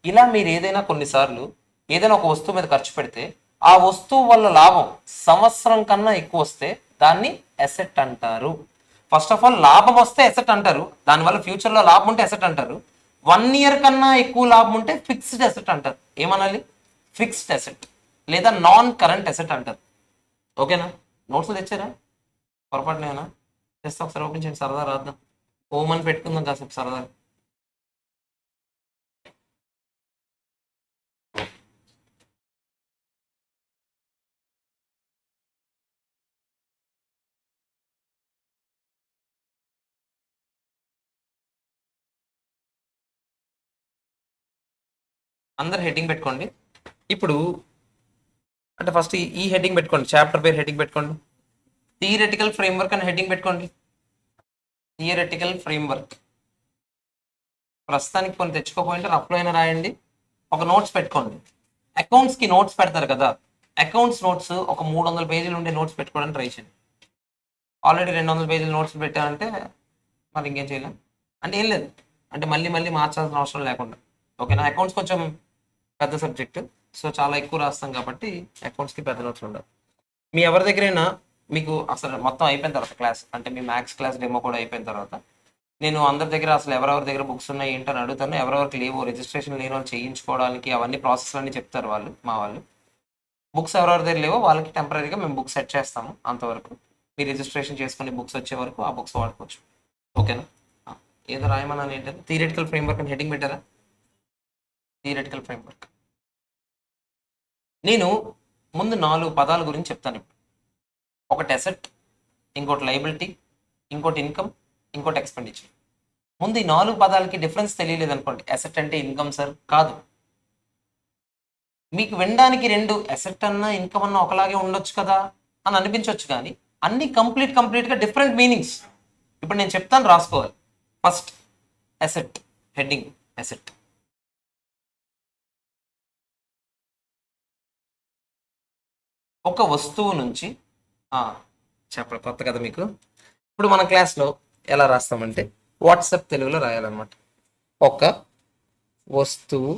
ఇలా మీరు ఏదైనా కొన్నిసార్లు ఏదైనా ఒక వస్తువు మీద ఖర్చు పెడితే ఆ వస్తువు వల్ల లాభం సంవత్సరం కన్నా ఎక్కువ వస్తే దాన్ని అసెట్ అంటారు. ఫస్ట్ ఆఫ్ ఆల్ లాభం వస్తే అసెట్ అంటారు, దానివల్ల ఫ్యూచర్లో లాభం ఉంటే అసెట్ అంటారు. 1 ఇయర్ కన్నా ఎక్కువ లాభం ఉంటే ఫిక్స్డ్ అసెట్ అంటారు. ఏమనాలి? ఫిక్స్డ్ అసెట్ లేదా నాన్ కరెంట్ అసెట్ అంటారు. ఓకేనా? నోట్స్ తెచ్చారా? పొరపాటునేనా? తెస్తే ఒకసారి ఓపెన్ చేయండి, సరదా రాద్దాం, హోమ్ అని పెట్టుకుందాం కాసేపు సరదా. అందరు హెడ్డింగ్ పెట్టుకోండి. ఇప్పుడు అంటే ఫస్ట్ ఈ హెడ్డింగ్ పెట్టుకోండి, చాప్టర్ పేరు హెడ్డింగ్ పెట్టుకోండి. థియరిటికల్ ఫ్రేమ్వర్క్ అని హెడ్డింగ్ పెట్టుకోండి. Theoretical framework. ప్రస్తుతానికి కొన్ని తెచ్చుకోపోయింటే రఫ్లో అయినా రాయండి, ఒక నోట్స్ పెట్టుకోండి. అకౌంట్స్కి నోట్స్ పెడతారు కదా, అకౌంట్స్ నోట్స్ ఒక 300 పేజీలు ఉండే నోట్స్ పెట్టుకోవడానికి ట్రై చేయండి. ఆల్రెడీ 200 పేజీల నోట్స్ పెట్టారంటే మరి ఇంకేం చేయలేం. అంటే ఏం లేదు, అంటే మళ్ళీ మళ్ళీ మార్చాల్సిన అవసరం లేకుండా. ఓకేనా? అకౌంట్స్ కొంచెం పెద్ద సబ్జెక్ట్, సో చాలా ఎక్కువ రాస్తాం కాబట్టి అకౌంట్స్కి పెద్ద నోట్స్ ఉండవు. మీ ఎవరి దగ్గరైనా మీకు అసలు మొత్తం అయిపోయిన తర్వాత క్లాస్, అంటే మీ మ్యాథ్స్ క్లాస్ డెమో కూడా అయిపోయిన తర్వాత, నేను అందరి దగ్గర అసలు ఎవరెవరి దగ్గర బుక్స్ ఉన్నాయి ఏంటని అడుగుతాను. ఎవరెవరికి లేవో, రిజిస్ట్రేషన్ లేని వాళ్ళు చేయించుకోవడానికి అవన్నీ ప్రాసెస్ అన్ని చెప్తారు వాళ్ళు, మా వాళ్ళు. బుక్స్ ఎవరెవరి దగ్గర లేవో వాళ్ళకి టెంపరీగా మేము బుక్స్ సెట్ చేస్తాము. అంతవరకు మీరు రిజిస్ట్రేషన్ చేసుకుని బుక్స్ వచ్చే వరకు ఆ బుక్స్ వాడుకోవచ్చు. ఓకేనా? ఏదో రాయమన్నాను ఏంటంటే థియరిటికల్ ఫ్రేమ్వర్క్ అని హెడ్డింగ్ పెట్టారా? Theoretical framework. నేను ముందు 4 పదాల గురించి చెప్తాను ఇప్పుడు. ఒకటి అసెట్, ఇంకోటి లయబిలిటీ, ఇంకోటి ఇన్కమ్, ఇంకోటి ఎక్స్పెండిచర్. ముందు ఈ 4 పదాలకి డిఫరెన్స్ తెలియలేదు అనుకోండి, అసెట్ అంటే ఇన్కమ్ సార్ కాదు. మీకు వినడానికి 2 అసెట్ అన్నా ఇన్కమ్ అన్నా ఒకలాగే ఉండొచ్చు కదా అని అనిపించవచ్చు, కానీ అన్ని కంప్లీట్గా డిఫరెంట్ మీనింగ్స్. ఇప్పుడు నేను చెప్తాను, రాసుకోవాలి. First asset, heading asset. ఒక వస్తువు నుంచి చెప్పండి, కొత్త కదా మీకు. ఇప్పుడు మన క్లాస్లో ఎలా రాస్తామంటే వాట్సాప్ తెలుగులో రాయాలన్నమాట. ఒక వస్తువు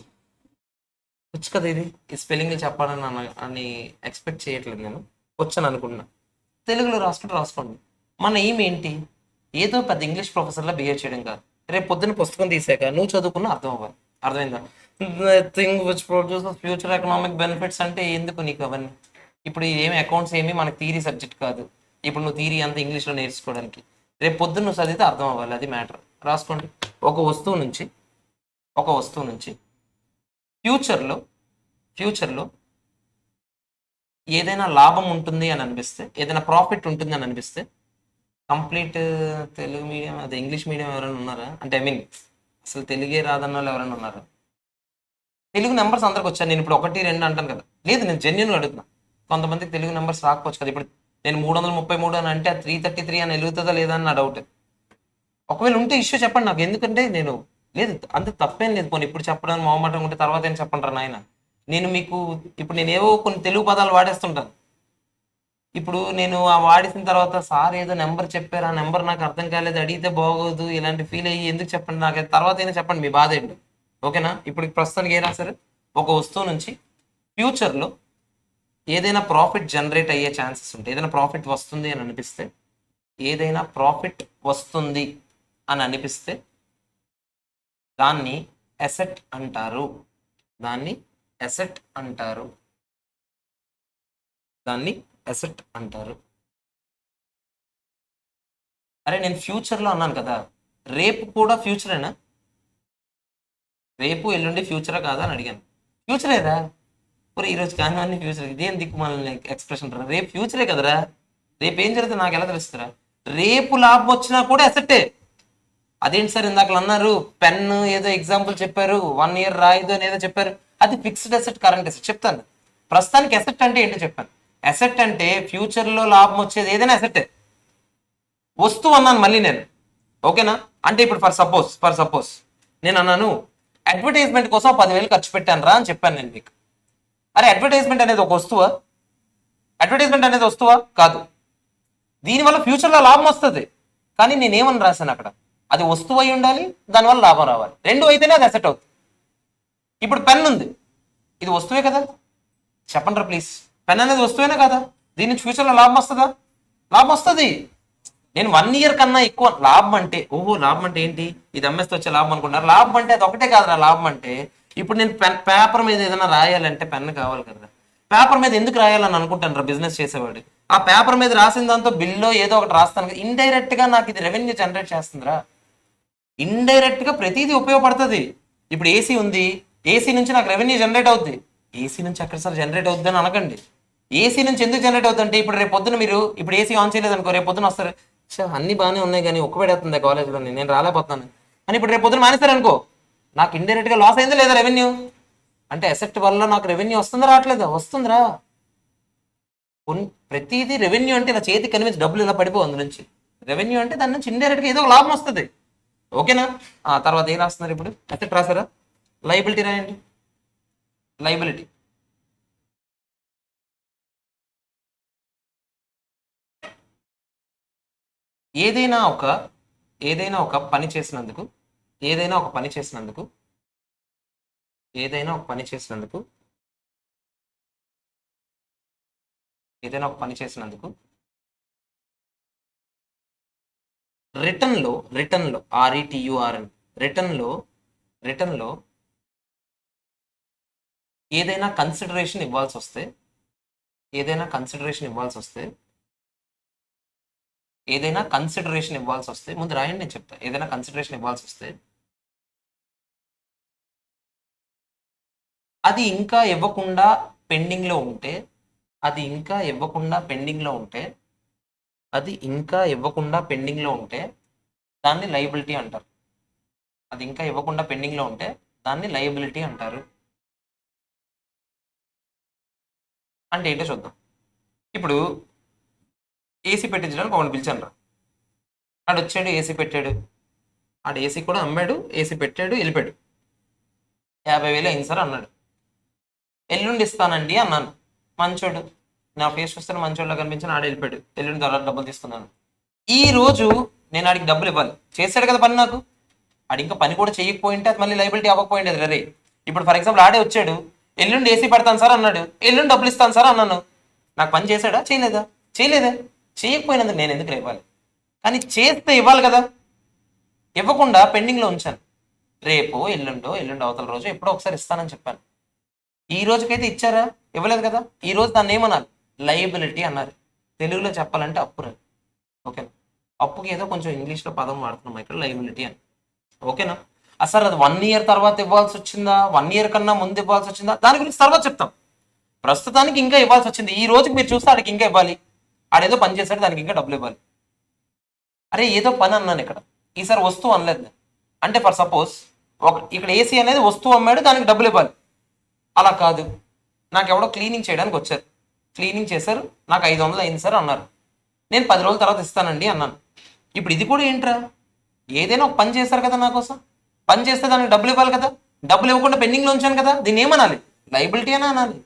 వచ్చు కదా, ఇది ఈ స్పెల్లింగ్ చెప్పాలని ఎక్స్పెక్ట్ చేయట్లేదు నేను, వచ్చని అనుకున్నా. తెలుగులో రాసుకోండి. మన ఎయిమ్ ఏంటి? ఏదో పెద్ద ఇంగ్లీష్ ప్రొఫెసర్లా బిహేవ్ చేయడం కాదు. రేపు పొద్దున్న పుస్తకం తీసాక నువ్వు చదువుకున్న అర్థం అవ్వాలి. అర్థమైందా? Thing which produces future economic benefits అంటే ఎందుకు నీకు అవన్నీ? ఇప్పుడు ఏమి అకౌంట్స్ ఏమి మనకి థియరీ సబ్జెక్ట్ కాదు. ఇప్పుడు నువ్వు థియరీ అంతా ఇంగ్లీష్లో నేర్చుకోవడానికి, రేపు పొద్దున్న నువ్వు చదివితే అర్థం అవ్వాలి, అది మ్యాటర్. రాసుకోండి. ఒక వస్తువు నుంచి ఫ్యూచర్లో ఫ్యూచర్లో ఏదైనా లాభం ఉంటుంది అని అనిపిస్తే, ఏదైనా ప్రాఫిట్ ఉంటుంది అని అనిపిస్తే, కంప్లీట్ తెలుగు మీడియం, అదే ఇంగ్లీష్ మీడియం ఎవరైనా ఉన్నారా? అంటే ఐ మీన్ అసలు తెలుగే రాదన్న వాళ్ళు ఎవరైనా ఉన్నారా? తెలుగు నెంబర్స్ అందరికి వచ్చాను. నేను ఇప్పుడు 1, 2 అంటాను కదా, లేదు నేను జెన్యున్ అడుగుతున్నా. కొంతమందికి తెలుగు నెంబర్స్ రాకపోవచ్చు కదా. ఇప్పుడు నేను 333 అని అంటే 333 అని వెలుగుతుందా లేదా అని నా డౌట్. ఒకవేళ ఉంటే ఇష్యూ చెప్పండి నాకు, ఎందుకంటే నేను లేదు అంత తప్పేం లేదు. పోనీ ఇప్పుడు చెప్పడానికి మొహమాటం ఉంటే తర్వాత ఏం చెప్పంటారా నాయన. నేను మీకు ఇప్పుడు నేను ఏవో కొన్ని తెలుగు పదాలు వాడేస్తుంటాను. ఇప్పుడు నేను ఆ వాడేసిన తర్వాత సార్ ఏదో నెంబర్ చెప్పారు, ఆ నెంబర్ నాకు అర్థం కాలేదు, అడిగితే బాగోదు, ఇలాంటి ఫీల్ అయ్యి ఎందుకు చెప్పండి నాకు, తర్వాత అయినా చెప్పండి మీ బాధ ఏంటి. ఓకేనా? ఇప్పుడు ప్రస్తుతానికి ఏ రాశారు, ఒక వస్తువు నుంచి ఫ్యూచర్లో ఏదైనా ప్రాఫిట్ జనరేట్ అయ్యే ఛాన్సెస్ ఉంటాయి, ఏదైనా ప్రాఫిట్ వస్తుంది అని అనిపిస్తే, ఏదైనా ప్రాఫిట్ వస్తుంది అని అనిపిస్తే దాన్ని అసెట్ అంటారు. దాన్ని అసెట్ అంటారు. దాన్ని అసెట్ అంటారు. అరే నేను ఫ్యూచర్లో అన్నాను కదా, రేపు కూడా ఫ్యూచరేనా? రేపు ఎల్లుండి ఫ్యూచరా కాదా అని అడిగాను. ఫ్యూచరేరా? మరి ఈరోజు కానివన్నీ ఫ్యూచర్, ఇదేం దిక్కుమాలని ఎక్స్ప్రెషన్ రా. రేపు ఫ్యూచరే కదరా. రేపు ఏం జరుగుతుంది నాకు ఎలా తెలుస్తుందిరా? రేపు లాభం వచ్చినా కూడా అసెట్టే. అదేంటి సార్ ఇందాక అన్నారు పెన్ ఏదో ఎగ్జాంపుల్ చెప్పారు, 1 year రాయదు అని ఏదో చెప్పారు, అది ఫిక్స్డ్ అసెట్, కరెంట్ అసెట్ చెప్తాను. ప్రస్తుతానికి అసెట్ అంటే ఏంటో చెప్పాను. అసెట్ అంటే ఫ్యూచర్లో లాభం వచ్చేది ఏదైనా అసెట్టే. వస్తువు అన్నాను మళ్ళీ నేను, ఓకేనా? అంటే ఇప్పుడు ఫర్ సపోజ్ నేను అన్నాను అడ్వర్టైజ్మెంట్ కోసం 10,000 ఖర్చు పెట్టాను రా అని చెప్పాను నేను మీకు. అరే అడ్వర్టైజ్మెంట్ అనేది ఒక వస్తువా? అడ్వర్టైజ్మెంట్ అనేది వస్తువా? కాదు. దీనివల్ల ఫ్యూచర్లో లాభం వస్తుంది, కానీ నేనేమని రాశాను అక్కడ, అది వస్తువు అయి ఉండాలి, దానివల్ల లాభం రావాలి, రెండు అయితేనే అది అసెట్ అవుతుంది. ఇప్పుడు పెన్ ఉంది, ఇది వస్తువే కదా, చెప్పండి రా ప్లీజ్. పెన్ అనేది వస్తువేనా కదా, దీని నుంచి ఫ్యూచర్లో లాభం వస్తుందా? లాభం వస్తుంది. నేను 1 year కన్నా ఎక్కువ లాభం అంటే, ఓహో లాభం అంటే ఏంటి, ఇది అమ్మేస్తే వచ్చే లాభం అనుకుంటారు. లాభం అంటే అది ఒకటే కాదురా. లాభం అంటే ఇప్పుడు నేను పేపర్ మీద ఏదైనా రాయాలంటే పెన్ కావాలి కదా. పేపర్ మీద ఎందుకు రాయాలని అనుకుంటాను రా బిజినెస్ చేసేవాడు. ఆ పేపర్ మీద రాసిన దాంతో బిల్లో ఏదో ఒకటి రాస్తాను కదా, ఇండైరెక్ట్ గా నాకు ఇది రెవెన్యూ జనరేట్ చేస్తుందిరా. ఇండైరెక్ట్ గా ప్రతిదీ ఉపయోగపడుతుంది. ఇప్పుడు ఏసీ ఉంది, ఏసీ నుంచి నాకు రెవెన్యూ జనరేట్ అవుద్ది. ఏసీ నుంచి ఎక్కడ సార్ జనరేట్ అవుద్ది అని అనకండి. ఏసీ నుంచి ఎందుకు జనరేట్ అవుతుందంటే ఇప్పుడు రేపు పొద్దున మీరు ఇప్పుడు ఏసీ ఆన్ చేయలేదు అనుకో, రేపు పొద్దున వస్తారు, అన్ని బాగానే ఉన్నాయి కానీ ఒక్కబెడుతుంది కాలేజ్లో, నేను రాలేకపోతున్నాను అని ఇప్పుడు రేపు పొద్దున మానేస్తారనుకో, నాకు ఇండైరెక్ట్ గా లాస్ అయిందా లేదా రెవెన్యూ? అంటే అసెట్ వల్ల నాకు రెవెన్యూ వస్తుందా రావట్లేదా? వస్తుందిరా. ప్రతిదీ రెవెన్యూ అంటే ఇలా చేతి కనిపించి డబ్బులు ఇలా పడిపో అందు నుంచి. రెవెన్యూ అంటే దాని నుంచి ఇండైరెక్ట్ గా ఏదో ఒక లాభం వస్తుంది. ఓకేనా? ఆ తర్వాత ఏం రాస్తున్నారు ఇప్పుడు? అసెట్ రాసారా? లైబిలిటీ రాయండి. లైబిలిటీ ఏదైనా ఒక పని చేసినందుకు, ఏదైనా ఒక పని చేసినందుకు ఏదైనా ఒక పని చేసినందుకు ఏదైనా ఒక పని చేసినందుకు రిటర్న్లో RETURN రిటర్న్లో ఏదైనా కన్సిడరేషన్ ఇవ్వాల్సి వస్తే ఏదైనా కన్సిడరేషన్ ఇవ్వాల్సి వస్తే ముందు రాయండి, నేను చెప్తా. ఏదైనా కన్సిడరేషన్ ఇవ్వాల్సి వస్తే అది ఇంకా ఇవ్వకుండా పెండింగ్లో ఉంటే అది ఇంకా ఇవ్వకుండా దాన్ని లయబిలిటీ అంటారు. అది ఇంకా ఇవ్వకుండా పెండింగ్లో ఉంటే దాన్ని లయబిలిటీ అంటారు. అంటే ఏంటో చూద్దాం. ఇప్పుడు ఏసీ పెట్టించడానికి ఒకటి పిలిచాను రా, ఆడు వచ్చాడు, ఏసీ పెట్టాడు, ఆడు ఏసీ కూడా అమ్మాడు, ఏసీ పెట్టాడు, వెళ్ళిపోయాడు. 50,000 అయింది సార్ అన్నాడు. ఎల్లుండి ఇస్తానండి అన్నాను. మంచోడు, నా ఫేస్ చూస్తే మంచోళ్ళ కనిపించిన, ఆడ వెళ్ళిపోయాడు. ఎల్లుండి తర్వాత డబ్బులు తీసుకున్నాను. ఈ రోజు నేను ఆడికి డబ్బులు ఇవ్వాలి, చేశాడు కదా పని నాకు. ఆడు ఇంకా పని కూడా చేయకపోయింటే అది మళ్ళీ లైబిలిటీ అవ్వకపోయింది రే. ఇప్పుడు ఫర్ ఎగ్జాంపుల్ ఆడే వచ్చాడు, ఎల్లుండి ఏసీ పెడతాను సార్ అన్నాడు, ఎల్లుండి డబ్బులు ఇస్తాను సార్ అన్నాను. నాకు పని చేశాడా? చేయలేదా? చేయకపోయినందుకు నేను ఎందుకు ఇవ్వాలి? కానీ చేస్తే ఇవ్వాలి కదా. ఇవ్వకుండా పెండింగ్లో ఉంచాను. రేపు ఎల్లుండి అవతల రోజు ఎప్పుడో ఒకసారి ఇస్తానని చెప్పాను. ఈ రోజుకైతే ఇచ్చారా? ఇవ్వలేదు కదా. ఈ రోజు దాన్ని ఏమన్నారు? లయబిలిటీ అన్నారు. తెలుగులో చెప్పాలంటే అప్పురా. ఓకేనా? అప్పుకి ఏదో కొంచెం ఇంగ్లీష్లో పదం వాడుతున్నాం ఇక్కడ, లయబిలిటీ అని. ఓకేనా? సార్ అది 1 ఇయర్ తర్వాత ఇవ్వాల్సి వచ్చిందా, 1 ఇయర్ కన్నా ముందు ఇవ్వాల్సి వచ్చిందా, దాని గురించి తర్వాత చెప్తాం. ప్రస్తుతానికి ఇంకా ఇవ్వాల్సి వచ్చింది, ఈ రోజుకి మీరు చూస్తే ఆడికి ఇంకా ఇవ్వాలి, ఆడేదో పని చేశాడు దానికి ఇంకా డబ్బులు ఇవ్వాలి. అరే ఏదో పని అన్నాను ఇక్కడ, ఈసారి వస్తువు అనలేదు. అంటే ఫర్ సపోజ్ ఇక్కడ ఏసీ అనేది వస్తువు అమ్మాడు, దానికి డబ్బులు ఇవ్వాలి. అలా కాదు, నాకు ఎవడో క్లీనింగ్ చేయడానికి వచ్చారు, క్లీనింగ్ చేశారు, నాకు 500 అయింది సార్ అన్నారు, నేను 10 రోజుల తర్వాత ఇస్తానండి అన్నాను. ఇప్పుడు ఇది కూడా ఏంట్రా, ఏదైనా ఒక పని చేశారు కదా నా కోసం, పని చేస్తే దానికి డబ్బులు ఇవ్వాలి కదా, డబ్బులు ఇవ్వకుండా పెండింగ్లో ఉంచాను కదా, దీన్ని ఏమనాలి, లైబిలిటీ అని అనాలి.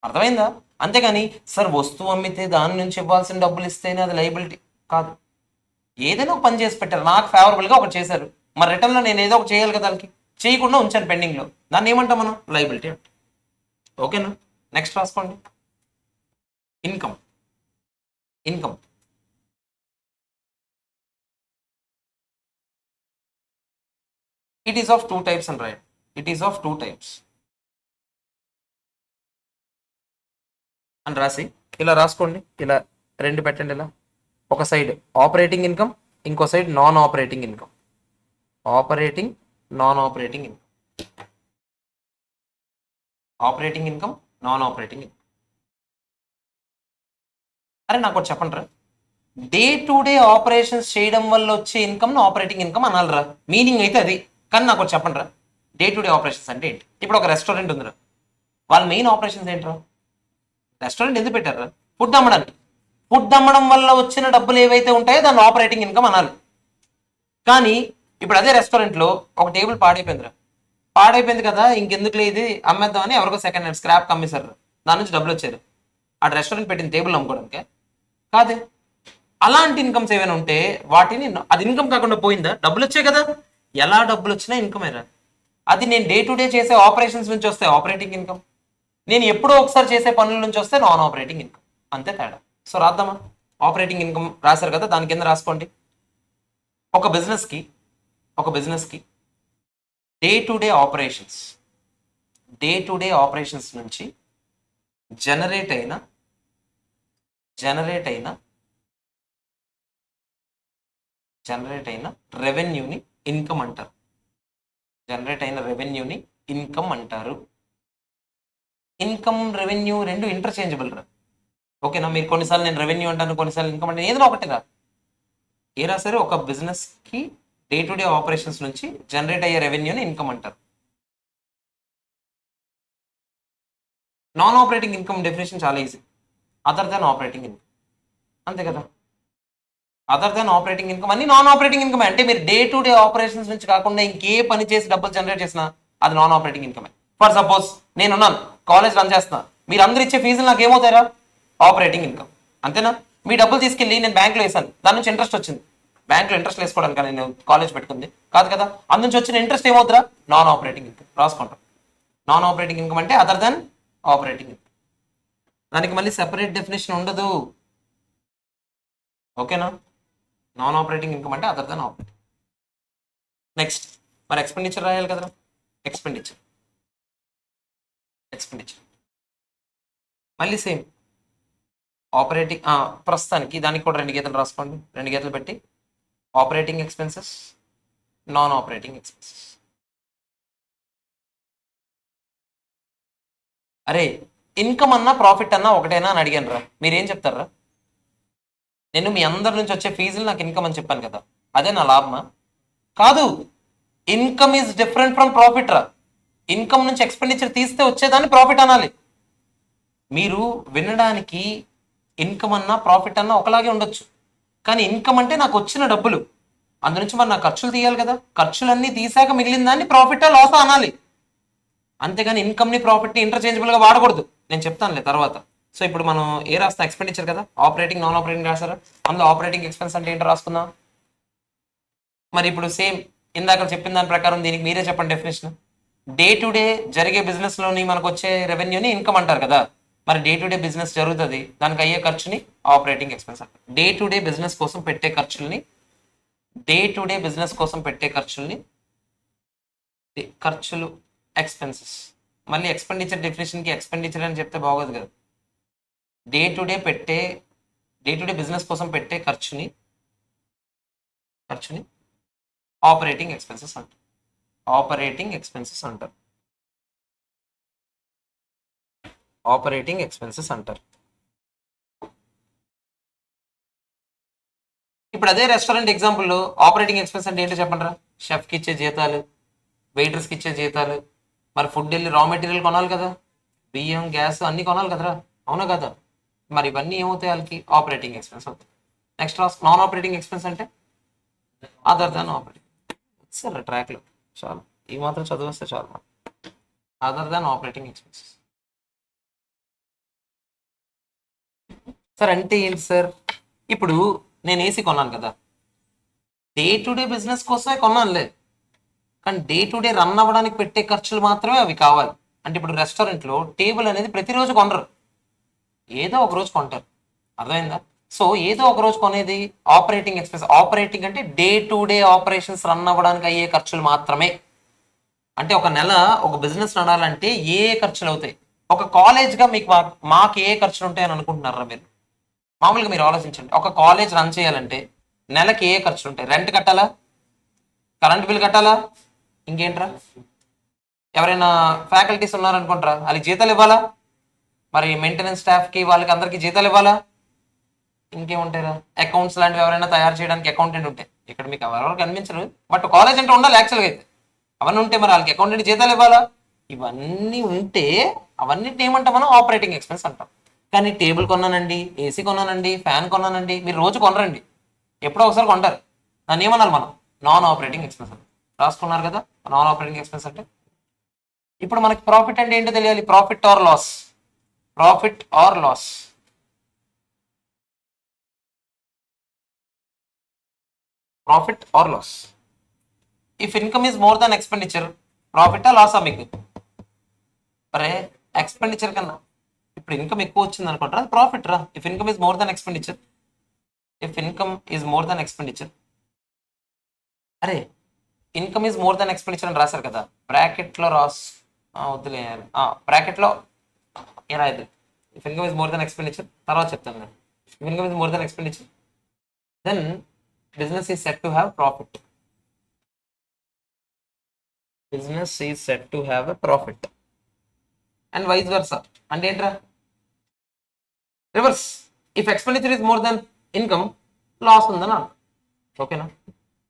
అర్థమైందా? అంతేగాని సార్ వస్తువు అమ్మితే దాని నుంచి ఇవ్వాల్సిన డబ్బులు ఇస్తేనే అది లైబిలిటీ కాదు. ఏదైనా ఒక పని చేసి పెట్టారు, నాకు ఫేవరబుల్గా ఒకటి చేశారు, మరి రిటర్న్లో నేను ఏదో ఒకటి చేయాలి కదా, దానికి చేయకుండా ఉంచాను పెండింగ్లో, దాన్ని ఏమంటాం మనం, లైబిలిటీ అంటే. ఓకేనా? నెక్స్ట్ రాసుకోండి. Income. Income it is of 2 types and right, it is of 2 types అని రాసి ఇలా రాసుకోండి. ఇలా 2 పెట్టండి. ఇలా ఒక సైడ్ ఆపరేటింగ్ ఇన్కమ్, ఇంకో side non operating income. Operating, non operating income. Operating income, non operating income. అరే నాకు ఒకటి చెప్పండి రా, డే టు డే ఆపరేషన్స్ చేయడం వల్ల వచ్చే ఇన్కమ్ను ఆపరేటింగ్ ఇన్కమ్ అనాలిరా, మీనింగ్ అయితే అది. కానీ నాకు ఒకటి చెప్పండి రా, డే టు డే ఆపరేషన్స్ అంటే ఏంటి? ఇప్పుడు ఒక రెస్టారెంట్ ఉందిరా, వాళ్ళ మెయిన్ ఆపరేషన్స్ ఏంట్రా? రెస్టారెంట్ ఎందుకు పెట్టారా? ఫుడ్ అమ్మడానికి. ఫుడ్ అమ్మడం వల్ల వచ్చిన డబ్బులు ఏవైతే ఉంటాయో దాన్ని ఆపరేటింగ్ ఇన్కమ్ అనాలి. కానీ ఇప్పుడు అదే రెస్టారెంట్లో ఒక టేబుల్ పాడైపోయిందిరా, పాడైపోయింది కదా ఇంకెందుకు లేదు అమ్మేద్దామని ఎవరికో సెకండ్ హ్యాండ్ స్క్రాప్ అమ్మేశారు, దాని నుంచి డబ్బులు వచ్చారు. ఆ రెస్టారెంట్ పెట్టిన టేబుల్ అమ్ముకోవడానికి కాదే. అలాంటి ఇన్కమ్స్ ఏమైనా ఉంటే వాటిని, అది ఇన్కమ్ కాకుండా పోయిందా, డబ్బులు వచ్చాయి కదా, ఎలా డబ్బులు వచ్చినా ఇన్కమ్ ఏరా. అది నేను డే టు డే చేసే ఆపరేషన్స్ నుంచి వస్తే ఆపరేటింగ్ ఇన్కమ్, నేను ఎప్పుడో ఒకసారి చేసే పనుల నుంచి వస్తే నాన్ ఆపరేటింగ్ ఇన్కమ్, అంతే తేడా. సో రాద్దామా, ఆపరేటింగ్ ఇన్కమ్ రాశారు కదా, దాని కింద రాసుకోండి. ఒక బిజినెస్కి డే టు డే ఆపరేషన్స్ నుంచి జనరేట్ అయిన రెవెన్యూని ఇన్కమ్ అంటారు. ఇన్కమ్, రెవెన్యూ రెండు ఇంటర్చేంజబుల్ రా. ఓకేనా? మీరు కొన్నిసార్లు నేను రెవెన్యూ అంటాను, కొన్నిసార్లు ఇన్కమ్ అంటే, ఏదైనా ఒకటిరా. ఏ రాశారు, ఒక బిజినెస్కి డే టు డే ఆపరేషన్స్ నుంచి జనరేట్ అయ్యే రెవెన్యూని ఇన్కమ్ అంటారు. నాన్ ఆపరేటింగ్ ఇన్కమ్ డెఫినేషన్ చాలా easy, other than operating income, అంతే కదా. అదర్ దాన్ ఆపరేటింగ్ ఇన్కమ్ అన్ని నాన్ ఆపరేటింగ్ ఇన్కమ్. అంటే మీరు డే టు డే ఆపరేషన్స్ నుంచి కాకుండా ఇంకే పని చేసి డబ్బులు జనరేట్ చేసినా అది non operating income. For suppose నేనున్నాను, కాలేజ్ రన్ చేస్తున్నా, మీరు అందరు ఇచ్చే ఫీజులు నాకు ఏమవుతారా, ఆపరేటింగ్ ఇన్కమ్, అంతేనా. మీ డబ్బులు తీసుకెళ్ళి నేను బ్యాంక్లో వేసాను, దాని నుంచి ఇంట్రెస్ట్ వచ్చింది, బ్యాంక్లో ఇంట్రెస్ట్ వేసుకోవడానికి నేను కాలేజ్ పెట్టుకుంది కాదు కదా, అందు నుంచి వచ్చిన ఇంట్రెస్ట్ ఏమవుతారా, నాన్ ఆపరేటింగ్ ఇన్కమ్. రాసుకుంటాం. నాన్ ఆపరేటింగ్ ఇన్కమ్ అంటే అదర్ దాన్ ఆపరేటింగ్ ఇన్కమ్, దానికి మళ్ళీ సెపరేట్ డెఫినేషన్ ఉండదు. ఓకేనా? నాన్ ఆపరేటింగ్ ఇన్కమ్ అంటే అదర్ దాన్ ఆపరేటింగ్. నెక్స్ట్ మరి ఎక్స్పెండిచర్ రాయాలి కదరా, ఎక్స్పెండిచర్ మళ్ళీ సేమ్ ఆపరేటింగ్. ప్రస్తుతానికి దానికి కూడా 2 గీతలు రాసుకోండి, 2 గీతలు పెట్టి operating expenses, non operating expenses. అరే ఇన్కమ్ అన్నా ప్రాఫిట్ అన్నా ఒకటేనా అని అడిగాను రా, మీరేం చెప్తారా? నేను మీ అందరి నుంచి వచ్చే ఫీజులు నాకు ఇన్కమ్ అని చెప్పాను కదా, అదే నా లాభమా? కాదు, income is different from profit రా. ఇన్కమ్ నుంచి ఎక్స్పెండిచర్ తీస్తే వచ్చేదాన్ని ప్రాఫిట్ అనాలి. మీరు వినడానికి ఇన్కమ్ అన్నా ప్రాఫిట్ అన్నా ఒకలాగే ఉండొచ్చు, కానీ ఇన్కమ్ అంటే నాకు వచ్చిన డబ్బులు, అందు నుంచి మరి నా ఖర్చులు తీయాలి కదా, ఖర్చులన్నీ తీసాక మిగిలిన దాన్ని ప్రాఫిటా లాసా అనాలి. అంతేగాని ఇన్కమ్ని ప్రాఫిట్ని ఇంటర్చేంజబుల్గా వాడకూడదు, నేను చెప్తానులే తర్వాత. సో ఇప్పుడు మనం ఏ రాస్తాం, ఎక్స్పెండిచర్ కదా, ఆపరేటింగ్ నాన్ ఆపరేటింగ్ రాస్తారా, అందులో ఆపరేటింగ్ ఎక్స్పెన్స్ అంటే ఏంటో రాసుకుందాం. మరి ఇప్పుడు సేమ్ ఇందాక చెప్పిన దాని ప్రకారం దీనికి మీరే చెప్పండి డెఫినేషన్. డే టు డే జరిగే బిజినెస్లోని మనకు వచ్చే రెవెన్యూని ఇన్కమ్ అంటారు కదా, మరి డే టు డే బిజినెస్ జరుగుతుంది, దానికి అయ్యే ఖర్చుని ఆపరేటింగ్ ఎక్స్పెన్స్ అంటారు. డే టు డే బిజినెస్ కోసం పెట్టే ఖర్చులు ఎక్స్పెన్సెస్. మళ్ళీ ఎక్స్పెండిచర్ డెఫినేషన్కి ఎక్స్పెండిచర్ అని చెప్తే బాగోదు కదా. డే టు డే బిజినెస్ కోసం పెట్టే ఖర్చుని ఆపరేటింగ్ ఎక్స్పెన్సెస్ అంటారు. ఆపరేటింగ్ ఎక్స్పెన్సెస్ అంటారు. ఆపరేటింగ్ ఎక్స్పెన్సెస్ అంటారు. ఇప్పుడు అదే రెస్టారెంట్ ఎగ్జాంపుల్ ఆపరేటింగ్ ఎక్స్పెన్స్ అంటే ఏంటో చెప్పండి రా. షెఫ్కి ఇచ్చే జీతాలు, వెయిటర్స్కి ఇచ్చే జీతాలు, మరి ఫుడ్ వెళ్ళి రా మెటీరియల్ కొనాలి కదా, బియ్యం గ్యాస్ అన్నీ కొనాలి కదరా, అవునా కదా, మరి ఇవన్నీ ఏమవుతాయి వాళ్ళకి ఆపరేటింగ్ ఎక్స్పెన్స్ అవుతాయి. నెక్స్ట్ నాన్ ఆపరేటింగ్ ఎక్స్పెన్స్ అంటే అదర్ దాన్ ఆపరేటింగ్. సరే ట్రాక్లో చాలు, ఈ మాత్రం చదివేస్తే చాలు. Other than operating expenses sir అంటే ఏంటి సార్? ఇప్పుడు నేను ఏసీ కొన్నాను కదా, డే టు డే బిజినెస్ కోసమే కొన్నానులే, కానీ డే టు డే రన్ అవ్వడానికి పెట్టే ఖర్చులు మాత్రమే అవి కావాలి. అంటే ఇప్పుడు రెస్టారెంట్లో టేబుల్ అనేది ప్రతిరోజు కొనరు, ఏదో ఒక రోజు కొంటారు, అర్థమైందా? సో ఏదో ఒక రోజు కొనేది ఆపరేటింగ్ ఎక్స్పెన్స్. ఆపరేటింగ్ అంటే day to day operations run అవ్వడానికి అయ్యే ఖర్చులు మాత్రమే. అంటే ఒక నెల ఒక బిజినెస్ నడాలంటే ఏ ఖర్చులు అవుతాయి, ఒక కాలేజ్గా మీకు మాకు ఏ ఖర్చులు ఉంటాయని అనుకుంటున్నారా మీరు? మామూలుగా మీరు ఆలోచించండి, ఒక కాలేజ్ రన్ చేయాలంటే నెలకి ఏ ఖర్చులు ఉంటాయి? రెంట్ కట్టాలా, కరెంట్ బిల్ కట్టాలా, ఇంకేంట్రా, ఎవరైనా ఫ్యాకల్టీస్ ఉన్నారనుకుంటారా వాళ్ళకి జీతాలు ఇవ్వాలా, మరి మెయింటెనెన్స్ స్టాఫ్కి వాళ్ళకి అందరికీ జీతాలు ఇవ్వాలా, ఇంకేముంటారా, అకౌంట్స్ లాంటివి ఎవరైనా తయారు చేయడానికి అకౌంటెంట్ ఉంటాయి. ఇక్కడ మీకు ఎవరెవరు కనిపించరు, బట్ కాలేజ్ అంటే ఉండాలి యాక్చువల్గా అయితే. అవన్నీ ఉంటే మరి వాళ్ళకి అకౌంటెంట్ జీతాలు ఇవ్వాలా, ఇవన్నీ ఉంటే అవన్నిటిని ఏమంటాం మనం? ఆపరేటింగ్ ఎక్స్పెన్స్ అంటాం. కానీ టేబుల్ కొన్నానండి, ఏసీ కొన్నానండి, ఫ్యాన్ కొన్నానండి, మీరు రోజు కొనరండి, ఎప్పుడో ఒకసారి కొంటారు, దాన్ని ఏమనాలి మనం? నాన్ ఆపరేటింగ్ ఎక్స్పెన్స్ అంటే. రాసుకున్నారు కదా నాన్ ఆపరేటింగ్ ఎక్స్పెన్స్ అంటే. ఇప్పుడు మనకి ప్రాఫిట్ అంటే ఏంటో తెలియాలి. Profit or loss, profit or loss, profit or loss. If income is more than expenditure, ప్రాఫిటా లాసా మీకు? అరే ఎక్స్పెండిచర్ కన్నా ఇప్పుడు ఇన్కమ్ ఎక్కువ వచ్చింది అనుకుంటారా, అది ప్రాఫిట్ రా. If income is more than expenditure, if income is more than expenditure, అరే income is more than expenditure అని రాశారు కదా, బ్రాకెట్లో వద్దులే, బ్రాకెట్లో ఎలా ఇది, if income is more than expenditure తర్వాత చెప్తాను నేను. If income is more than expenditure then business is set to have profit, business is set to have a profit, and vice versa. అంటే ఏంట్రా, reverse. If expenditure is more than income, loss ఉందని అర్థం, ఓకేనా?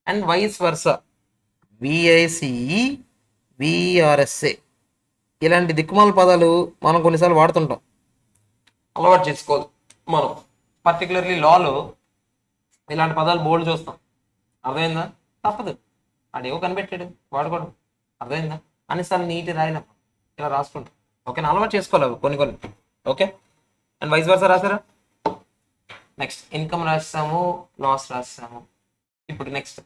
And vice versa, విఐసిఈ VRSA ఇలాంటి దిక్కుమాల పదాలు మనం కొన్నిసార్లు వాడుతుంటాం, అలవాటు చేసుకోవాలి మనం. పర్టికులర్లీ లాలో ఇలాంటి పదాలు బోల్డ్ చూస్తాం, అర్థమైందా? తప్పదు, ఆడేవో కనిపెట్టాడు వాడుకోవడం, అర్థమైందా? అన్నిసార్లు నీటి రాయినప్పుడు ఇలా రాసుకుంటాం, ఓకేనా? అలవాటు చేసుకోవాలి కొన్ని కొన్ని, ఓకే? అండ్ వైస్ వర్సా రాసారా? నెక్స్ట్ ఇన్కమ్ రాస్తాము, లాస్ రాస్తాము. ఇప్పుడు next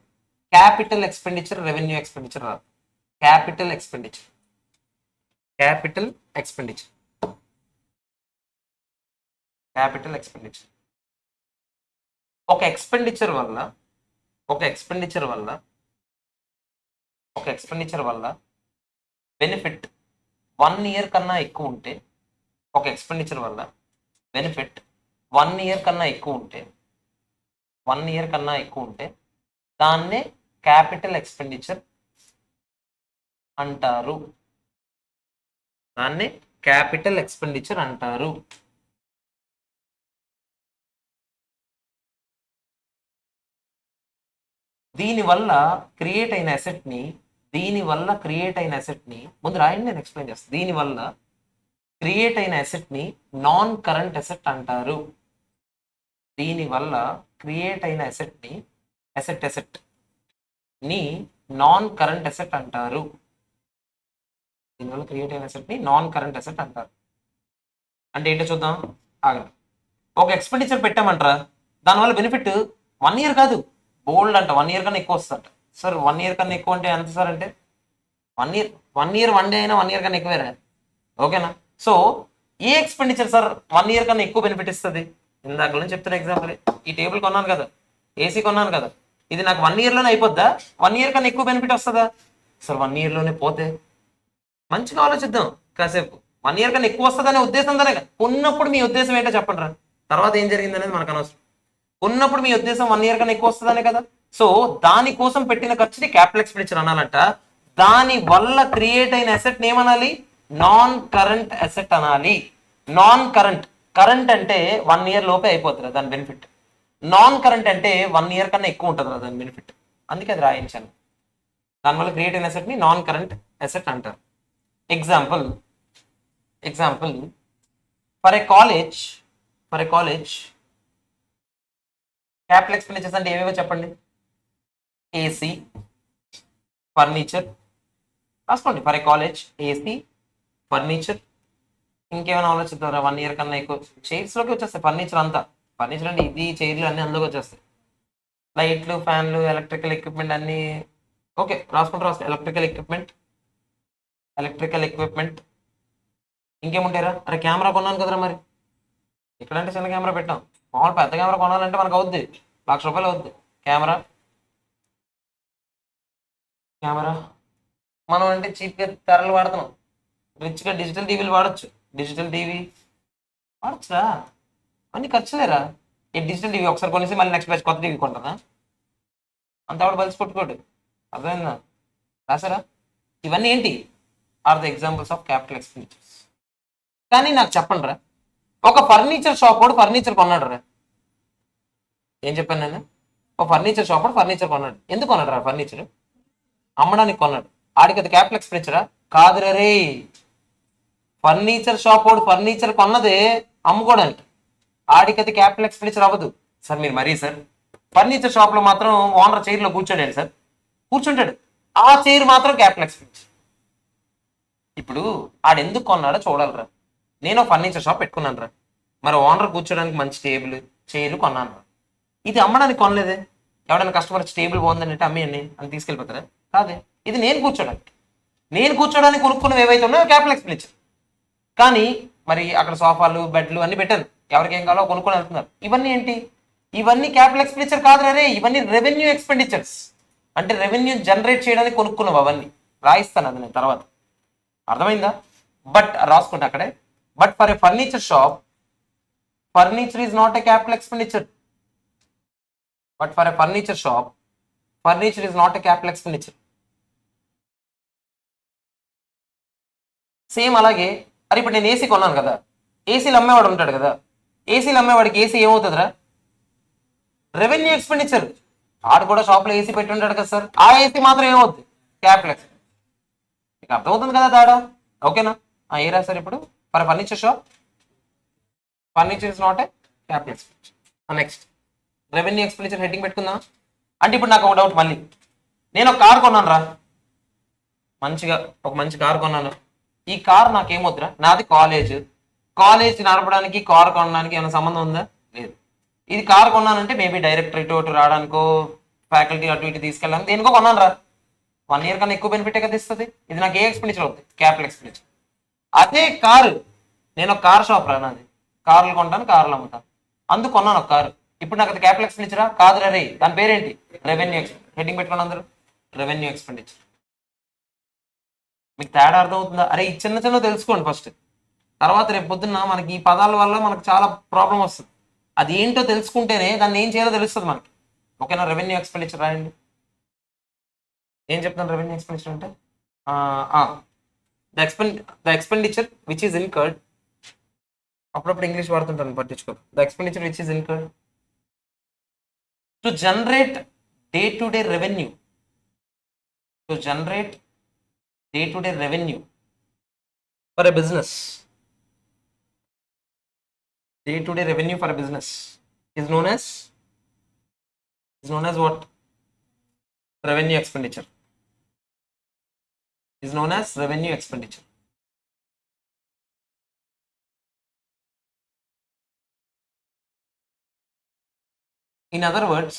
capital expenditure, revenue expenditure రాదు. Capital expenditure, capital expenditure, capital expenditure. ఒక ఎక్స్పెండిచర్ వల్ల, ఒక ఎక్స్పెండిచర్ వల్ల, ఒక ఎక్స్పెండిచర్ వల్ల బెనిఫిట్ 1 ఇయర్ కన్నా ఎక్కువ ఉంటే, ఒక ఎక్స్పెండిచర్ వల్ల బెనిఫిట్ 1 ఇయర్ కన్నా ఎక్కువ ఉంటే, 1 ఇయర్ కన్నా ఎక్కువ ఉంటే దాన్నే క్యాపిటల్ ఎక్స్పెండిచర్ అంటారు, దాన్ని క్యాపిటల్ ఎక్స్పెండిచర్ అంటారు. దీనివల్ల క్రియేట్ అయిన అసెట్ని, దీనివల్ల క్రియేట్ అయిన అసెట్ని ముందు రాయండి, నేను ఎక్స్ప్లెయిన్ చేస్తాను. దీనివల్ల క్రియేట్ అయిన అసెట్ని నాన్ కరెంట్ అసెట్ అంటారు. దీనివల్ల క్రియేట్ అయిన అసెట్ని, అసెట్ ని నాన్ కరెంట్ అసెట్ అంటారు. దీనివల్ల క్రియేట్ అయిన అసెట్ని నాన్ కరెంట్ అసెట్ అంటారు. అంటే ఏంటో చూద్దాం, ఆగండి. ఒక ఎక్స్పెండిచర్ పెట్టామంటారా, దానివల్ల బెనిఫిట్ 1 ఇయర్ కాదు, బోల్డ్ అంట 1 ఇయర్ కన్నా ఎక్కువ వస్తుందంట. సార్ 1 ఇయర్ కన్నా ఎక్కువ అంటే ఎంత సార్ అంటే 1 ఇయర్ 1 డే అయినా 1 ఇయర్ కన్నా ఎక్కువేరా, ఓకేనా? సో ఏ ఎక్స్పెండిచర్ సార్ 1 ఇయర్ కన్నా ఎక్కువ బెనిఫిట్ ఇస్తుంది? ఇందాక నుంచి చెప్తున్న ఎగ్జాంపుల్, ఈ టేబుల్ కొన్నాను కదా, ఏసీ కొన్నాను కదా, ఇది నాకు 1 ఇయర్లోనే అయిపోద్దా? 1 ఇయర్ కన్నా ఎక్కువ బెనిఫిట్ వస్తుందా? సార్ 1 ఇయర్లోనే పోతే, మంచిగా ఆలోచిద్దాం కాసేపు. 1 ఇయర్ కన్నా ఎక్కువ వస్తుందనే ఉద్దేశంతోనే కొన్నప్పుడు మీ ఉద్దేశం ఏంటో చెప్పండి రా, తర్వాత ఏం జరిగింది అనేది మనకు అనవసరం. ఉన్నప్పుడు మీ ఉద్దేశం 1 ఇయర్ కన్నా ఎక్కువ వస్తుందనే కదా. సో దానికోసం పెట్టిన ఖర్చుని క్యాపిటల్ ఎక్స్పెండిచర్ అనాలంట. దాని వల్ల క్రియేట్ అయిన అసెట్ ఏమనాలి? నాన్ కరెంట్ అసెట్ అనాలి. నాన్ కరెంట్, కరెంట్ అంటే 1 year లోపే అయిపోతుంది దాని బెనిఫిట్. నాన్ కరెంట్ అంటే 1 year కన్నా ఎక్కువ ఉంటుంది దాని బెనిఫిట్. అందుకే అది రాయించాను. దానివల్ల క్రియేట్ అయిన అసెట్ ని నాన్ కరెంట్ అసెట్ అంటారు. Example for a college capital expenditures అంటే ఏవేవో చెప్పండి. ఏసీ, ఫర్నిచర్, రాసుకోండి. For a college AC, furniture, ఇంకేమైనా ఆలోచిస్తారా? 1 year కన్నా ఎక్కువ చైర్స్ లోకి వచ్చేస్తాయి. ఫర్నిచర్ అంతా, ఫర్నిచర్ అంటే ఇది చైర్లు అన్ని అందులోకి వచ్చేస్తాయి. లైట్లు, ఫ్యాన్లు, ఎలక్ట్రికల్ ఎక్విప్మెంట్ అన్ని ఓకే రాసుకుంటారు. ఎలక్ట్రికల్ ఎక్విప్మెంట్ ఇంకేముంటారా? అరే కెమెరా కొన్నాను కదరా, మరి ఎక్కడంటే చిన్న కెమెరా పెట్టాం. మామూలు పెద్ద కెమెరా కొనాలంటే మనకు అవుద్ది, ₹1,00,000 అవుద్ది. కెమెరా మనం అంటే చీప్గా తెరలు వాడుతున్నాం. రిచ్గా డిజిటల్ టీవీలు వాడచ్చు. డిజిటల్ టీవీ వాడచ్చురా, అన్ని ఖర్చులేరా. ఈ డిజిటల్ టీవీ ఒకసారి కొనేసి మళ్ళీ నెక్స్ట్ బ్యాచ్ కొత్త టీవీ కొంటుందా? అంత ఆవిడ బలిసి కొట్టుకోడు. అర్థమైందా? రాసారా? ఇవన్నీ ఏంటి? Are the examples of capital expenditures. కానీ నాకు చెప్పండి రా, ఒక ఫర్నిచర్ షాప్ వాడు ఫర్నిచర్ కొన్నాడు రా. ఏం చెప్పాను నేను? ఒక ఫర్నిచర్ షాప్ వాడు ఫర్నిచర్ కొన్నాడు. ఎందుకు కొన్నాడు రా ఫర్నిచర్? అమ్మడానికి కొన్నాడు. ఆడికి అది క్యాపిటల్ ఎక్స్పెండిచరా? కాదురా రే. ఫర్నిచర్ షాప్ వాడు ఫర్నిచర్ కొన్నదే అమ్ముకోవడానికి. ఆడికి అది క్యాపిటల్ ఎక్స్పెండిచర్ అవ్వదు. సార్ మీరు మరీ సార్, ఫర్నిచర్ షాప్ లో మాత్రం ఓనర్ చైర్ లో కూర్చోండి సార్, కూర్చుంటాడు. ఆ చైర్ మాత్రం క్యాపిటల్ ఎక్స్పెండిచర్. ఇప్పుడు ఆడెందుకు కొన్నాడో చూడాలిరా. నేను ఫర్నిచర్ షాప్ పెట్టుకున్నాను రా, మరి ఓనర్ కూర్చోడానికి మంచి టేబుల్ చైర్లు కొన్నాను రా. ఇది అమ్మడానికి కొనలేదే. ఎవడైనా కస్టమర్ టేబుల్ బాగుందని అంటే అమ్మేయండి అని తీసుకెళ్ళిపోతారా? కాదే. ఇది నేను కూర్చోడానికి కొనుక్కున్నవి ఏవైతే ఉన్నాయో క్యాపిటల్ ఎక్స్పెండిచర్. కానీ మరి అక్కడ సోఫాలు, బెడ్లు అన్ని పెట్టాను, ఎవరికి ఏం కావాలో కొనుక్కొని వెళ్తున్నారు. ఇవన్నీ ఏంటి? ఇవన్నీ క్యాపిటల్ ఎక్స్పెండిచర్ కాదు రే. ఇవన్నీ రెవెన్యూ ఎక్స్పెండిచర్స్. అంటే రెవెన్యూ జనరేట్ చేయడానికి కొనుక్కున్నావు. అవన్నీ రాయిస్తాను అది నేను తర్వాత. అర్థమైందా? బట్ రాసుకుంటే అక్కడే. But for a furniture shop, furniture is not a capital expenditure. Furniture is not a capital expenditure. Same అలాగే, అది ఇప్పుడు నేను ఏసీ కొన్నాను కదా, ఏసీలు అమ్మేవాడు ఉంటాడు కదా, ఏసీలు అమ్మేవాడికి ఏసీ ఏమవుతుందిరా? Revenue expenditure. ఆడు కూడా షాప్లో ఏసీ పెట్టి ఉంటాడు కదా సార్, ఆ ఏసీ మాత్రం ఏమవుతుంది? Capital expenditure. మీకు అర్థమవుతుంది కదా తేడా? ఓకేనా? ఏ రాశారు ఇప్పుడు? For furniture shop furniture is not a capital expenditure. Next revenue expenditure heading పెట్టుకుందాం. అంటే ఇప్పుడు నాకు ఒక డౌట్ మళ్ళీ. నేను ఒక కార్ కొన్నాను రా, ఒక మంచి కార్ కొన్నాను. ఈ కార్ నాకేమొద్దురా, నాది కాలేజ్ నడపడానికి కార్ కొనడానికి ఏమైనా సంబంధం ఉందా? లేదు. ఇది కార్ కొన్నానంటే మేబీ డైరెక్టర్ ఇటు రావడానికో, ఫ్యాకల్టీ అటు ఇటు తీసుకెళ్ళడానికి దేనికో కొన్నాను రా. 1 year కన్నా ఎక్కువ బెనిఫిట్ కదా ఇస్తుంది. ఇది నాకు ఏ ఎక్స్పెండిచర్ అవుతుంది? Capital expenditure. అదే కారు, నేను ఒక కార్ షాప్ రా, నాది కార్లు కొంటాను, కార్లు అమ్ముతాను, అందుకు కొన్నాను ఒక కారు. ఇప్పుడు నాకు అది క్యాపిటల్ ఎక్స్పెండిచరా? కాదురా రే. దాని పేరేంటి? Revenue expenditure. హెడ్డింగ్ పెట్టుకుని అందరూ రెవెన్యూ ఎక్స్పెండిచర్. మీకు తేడా అర్థమవుతుందా? అరే ఈ చిన్న తెలుసుకోండి ఫస్ట్, తర్వాత రేపు పొద్దున్న మనకి ఈ పదాల వల్ల మనకు చాలా ప్రాబ్లం వస్తుంది. అది ఏంటో తెలుసుకుంటేనే దాన్ని ఏం చేయాలో తెలుస్తుంది మనకి. ఓకేనా? రెవెన్యూ ఎక్స్పెండిచర్ రాయండి. ఏం చెప్తాను రెవెన్యూ ఎక్స్పెండిచర్ అంటే? The expenditure which is incurred. అప్పుడప్పుడు ఇంగ్లీష్ వాడుతుంటాను, పట్టించుకోరు. The expenditure which is incurred to generate day to day revenue. For a business. Day-to-day revenue for a business is known as what? Revenue expenditure. Is known as revenue expenditure. In other words,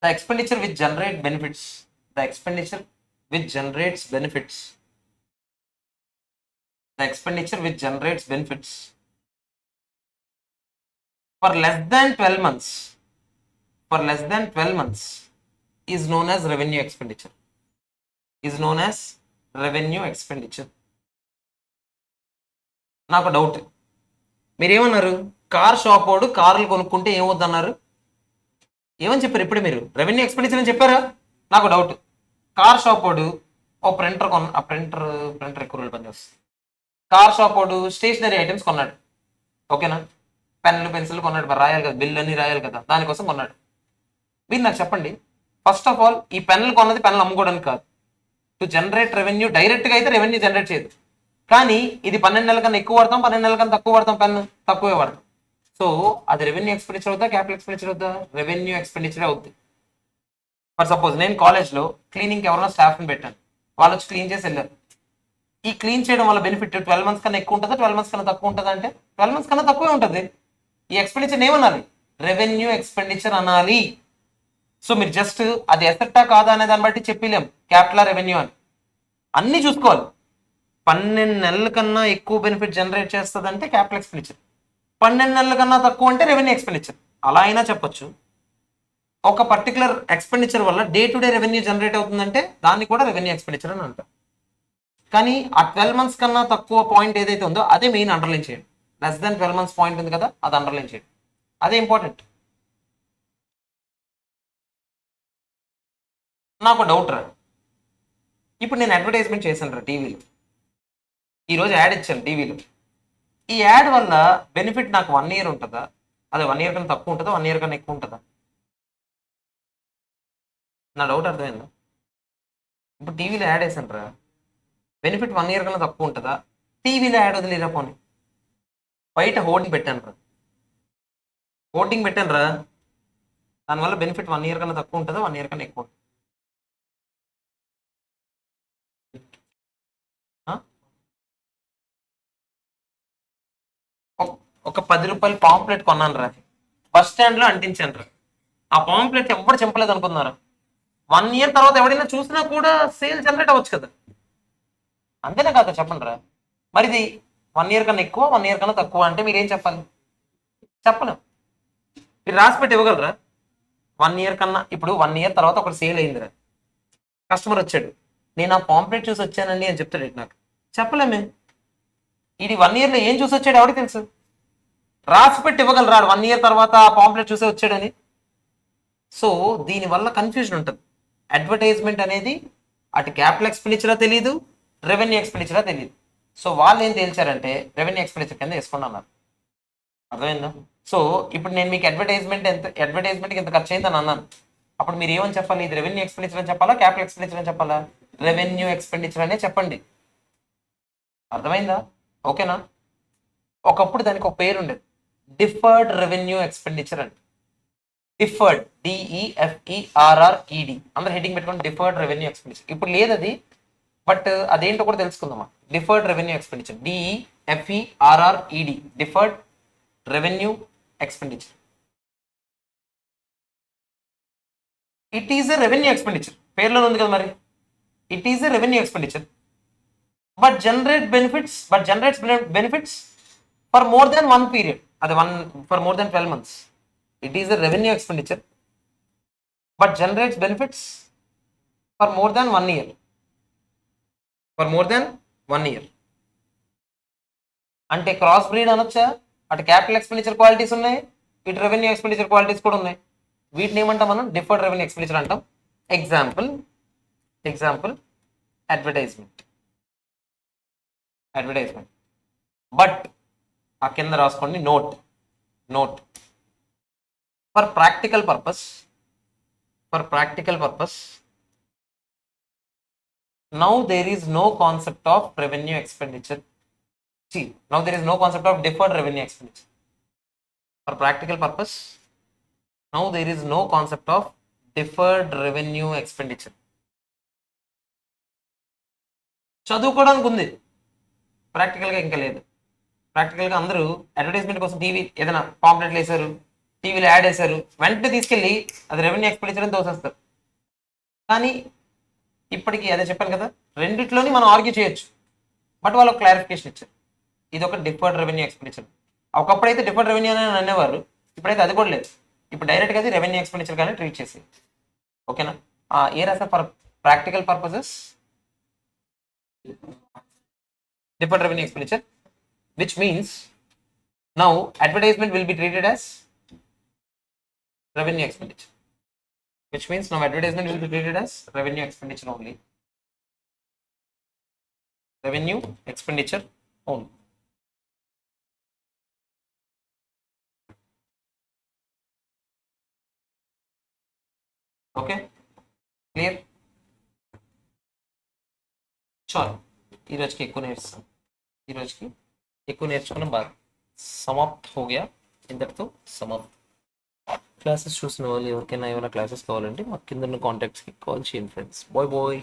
the expenditure which generates benefits for less than 12 months is known as revenue expenditure. నాకు doubt, మీరేమన్నారు? Car shop వాడు కార్లు కొనుక్కుంటే ఏమవుద్దన్నారు? ఏమని చెప్పారు ఇప్పుడు? మీరు revenue expenditure అని చెప్పారా? నాకు డౌట్. కార్ షాప్ వాడు ఓ ప్రింటర్ ఆ ప్రింటర్ ఎక్కువ రోజులు పనిచేస్తుంది. కార్ షాప్ వాడు స్టేషనరీ ఐటమ్స్ కొన్నాడు, ఓకేనా? పెన్నులు పెన్సిల్ కొన్నాడు, మరి రాయాలి కదా, బిల్లు అన్ని రాయాలి కదా, దానికోసం కొన్నాడు. మీరు నాకు చెప్పండి, ఫస్ట్ ఆఫ్ ఆల్ ఈ పెన్నులు కొన్నది పెన్నులు అమ్ముకోవడానికి కాదు, టు జనరేట్ రెవెన్యూ. డైరెక్ట్గా అయితే రెవెన్యూ జనరేట్ చేయదు, కానీ ఇది 12 నెలల కన్నా ఎక్కువ వాడతాం, 12 నెలల కన్నా తక్కువ వాడతాం, పెన్ను తక్కువే వాడతాం. సో అది రెవెన్యూ ఎక్స్పెండిచర్ అవుతా, క్యాపిటల్ ఎక్స్పెండిచర్ అవుతా? రెవెన్యూ ఎక్స్పెండిచర్ అవుతుంది. ఫర్ సపోజ్ నేను కాలేజ్లో క్లీనింగ్కి ఎవరైనా స్టాఫ్ని పెట్టాను, వాళ్ళు వచ్చి క్లీన్ చేసి వెళ్ళారు. ఈ క్లీన్ చేయడం వల్ల బెనిఫిట్ 12 మంత్స్ కన్నా ఎక్కువ ఉంటుందా, 12 మంత్స్ కన్నా తక్కువ ఉంటుందా? అంటే 12 మంత్స్ కన్నా తక్కువే ఉంటుంది. ఈ ఎక్స్పెండిచర్ ఏమనాలి? రెవెన్యూ ఎక్స్పెండిచర్ అనాలి. సో మీరు జస్ట్ అది ఎసెట్టా కాదా అనే దాన్ని బట్టి చెప్పలేం క్యాపిటల్ రెవెన్యూ అని. అన్ని చూసుకోవాలి. 12 నెలల కన్నా ఎక్కువ బెనిఫిట్ జనరేట్ చేస్తుంది అంటే క్యాపిటల్ ఎక్స్పెండిచర్, 12 నెలల కన్నా తక్కువ అంటే రెవెన్యూ ఎక్స్పెండిచర్. అలా అయినా చెప్పొచ్చు. ఒక పర్టికులర్ ఎక్స్పెండిచర్ వల్ల day to day revenue generate అవుతుందంటే దాన్ని కూడా రెవెన్యూ ఎక్స్పెండిచర్ అని అంటారు. కానీ ఆ 12 మంత్స్ కన్నా తక్కువ పాయింట్ ఏదైతే ఉందో అదే మెయిన్ అండర్లైన్ చేయండి. లెస్ దాన్ 12 మంత్స్ పాయింట్ ఉంది కదా, అది అండర్లైన్ చేయండి, అదే ఇంపార్టెంట్. నాకు డౌట్ రా, ఇప్పుడు నేను అడ్వర్టైజ్మెంట్ చేశాను రా టీవీలో, ఈరోజు యాడ్ ఇచ్చాను టీవీలో. ఈ యాడ్ వల్ల బెనిఫిట్ నాకు 1 ఇయర్ ఉంటుందా? అదే 1 ఇయర్ కన్నా తక్కువ ఉంటుందా, 1 ఇయర్ కన్నా ఎక్కువ ఉంటుందా? నా డౌట్ అర్థమైందా? ఇప్పుడు టీవీలో యాడ్ వేసాను రా, బెనిఫిట్ 1 ఇయర్ కన్నా తక్కువ ఉంటుందా? టీవీలో యాడ్ వదిలేరా పోనీ, బయట హోర్డింగ్ పెట్టాను రా, హోర్డింగ్ పెట్టాను రా, దానివల్ల బెనిఫిట్ 1 ఇయర్ కన్నా తక్కువ ఉంటుందా, 1 ఇయర్ కన్నా ఎక్కువ ఉంటుందా? ఒక 10 రూపాయలు పాంప్లెట్ కొన్నాను రా, బస్ స్టాండ్ లో అంటించాను రా. ఆ పాంప్లెట్ ఎవరు చంపలేదు అనుకున్నారా? 1 ఇయర్ తర్వాత ఎవరైనా చూసినా కూడా సేల్ జనరేట్ అవ్వచ్చు కదా, అంతేనా కాదా చెప్పండి రా? మరి ఇది 1 ఇయర్ కన్నా ఎక్కువ, 1 ఇయర్ కన్నా తక్కువ అంటే మీరేం చెప్పాలి? చెప్పలేం. మీరు రాసి పెట్టి ఇవ్వగలరా? 1 ఇయర్ కన్నా, ఇప్పుడు 1 ఇయర్ తర్వాత ఒకటి సేల్ అయిందిరా, కస్టమర్ వచ్చాడు, నేను ఆ పాంప్లెట్ చూసి వచ్చానండి అని చెప్తాడు, నాకు చెప్పలేమే. ఇది 1 ఇయర్ లో ఏం చూసి వచ్చాడు ఎవరికి తెలుసు? రాసి పెట్టి ఇవ్వగలరాడు 1 ఇయర్ తర్వాత ఆ పాంప్లెట్ చూసే వచ్చాడని. సో దీనివల్ల కన్ఫ్యూజన్ ఉంటుంది. అడ్వర్టైజ్మెంట్ అనేది అటు క్యాపిటల్ ఎక్స్పెండిచరా తెలియదు, రెవెన్యూ ఎక్స్పెండిచరా తెలియదు. సో వాళ్ళు ఏం తేల్చారంటే రెవెన్యూ ఎక్స్పెండిచర్ కింద వేసుకోండి అన్నారు. అర్థమైందా? సో ఇప్పుడు నేను మీకు అడ్వర్టైజ్మెంట్కి ఎంత ఖర్చు అయిందని అన్నాను, అప్పుడు మీరు ఏమని చెప్పాలి? ఇది రెవెన్యూ ఎక్స్పెండిచర్ అని చెప్పాలా, క్యాపిటల్ ఎక్స్పెండిచర్ అని చెప్పాలా? రెవెన్యూ ఎక్స్పెండిచర్ అనే చెప్పండి. అర్థమైందా? ఓకేనా? ఒకప్పుడు దానికి ఒక పేరు ఉండేది, డిఫర్డ్ రెవెన్యూ ఎక్స్పెండిచర్ అని. డిఫర్డ్, DEFERRED, అందరు హెడ్డింగ్ పెట్టుకోండి, డిఫర్డ్ రెవెన్యూ ఎక్స్పెండిచర్. ఇప్పుడు లేదు అది, బట్ అదేంటో కూడా తెలుసుకుందామా. Deferred revenue expenditure, DEFERRED, deferred revenue expenditure. It is a revenue expenditure, పేర్లో ఉంది కదా మరి. It is a revenue expenditure but generates benefits for more than 1 period, అది for more than 12 months. It is a revenue expenditure but generates benefits for more than 1 year. For more than 1 year అంటే cross breed అనొచ్చా? అటు capital expenditure qualities ఉన్నాయి, ఇటు revenue expenditure qualities కూడా ఉన్నాయి. వీటిని ఏమంటాం మనం? డిఫర్డ్ రెవెన్యూ ఎక్స్పెండిచర్ అంటాం. Example advertisement. బట్ ఆ కింద రాసుకోండి note for practical purpose, now there is no concept of revenue expenditure. See, now there is no concept of deferred revenue expenditure. For practical purpose, now there is no concept of deferred revenue expenditure. చదువుకోవడానికి ఉంది, ప్రాక్టికల్గా ఇంకా లేదు. ప్రాక్టికల్గా అందరూ advertisement కోసం TV ఏదైనా పాంప్లెట్లు వేశారు, టీవీలో యాడ్ వేశారు, వెంటనే తీసుకెళ్ళి అది రెవెన్యూ ఎక్స్పెండిచర్ అని తోసేస్తారు. కానీ ఇప్పటికీ అదే చెప్పాను కదా, రెండిట్లోని మనం ఆర్గ్యూ చేయొచ్చు, బట్ వాళ్ళు క్లారిఫికేషన్ ఇచ్చారు, ఇది ఒక డిఫర్డ్ రెవెన్యూ ఎక్స్పెండిచర్. ఒకప్పుడు అయితే డిఫర్డ్ రెవెన్యూ అని అనేవారు, ఇప్పుడైతే అది కూడా లేదు. ఇప్పుడు డైరెక్ట్గా అది రెవెన్యూ ఎక్స్పెండిచర్ కానీ ట్రీట్ చేసి. ఓకేనా? ఏ రాసా? For practical purposes deferred revenue expenditure, which means Now advertisement will be treated as revenue expenditure, which means now advertisement will be treated as revenue expenditure only. Revenue expenditure only. Okay, clear? చాలు, ఈరోజుకి ఎక్కువ నేర్చుకున్నాం, ఈరోజుకి ఎక్కువ నేర్చుకున్నాం, బాగా సమాప్త్ హో గయా, ఇంతటితో సమాప్త్. Classes చూసిన వాళ్ళు ఎవరికైనా ఏమైనా క్లాసెస్ కావాలంటే మాకు కింద ఉన్న కాంటాక్ట్స్కి కాల్ చేయండి ఫ్రెండ్స్. Bye bye.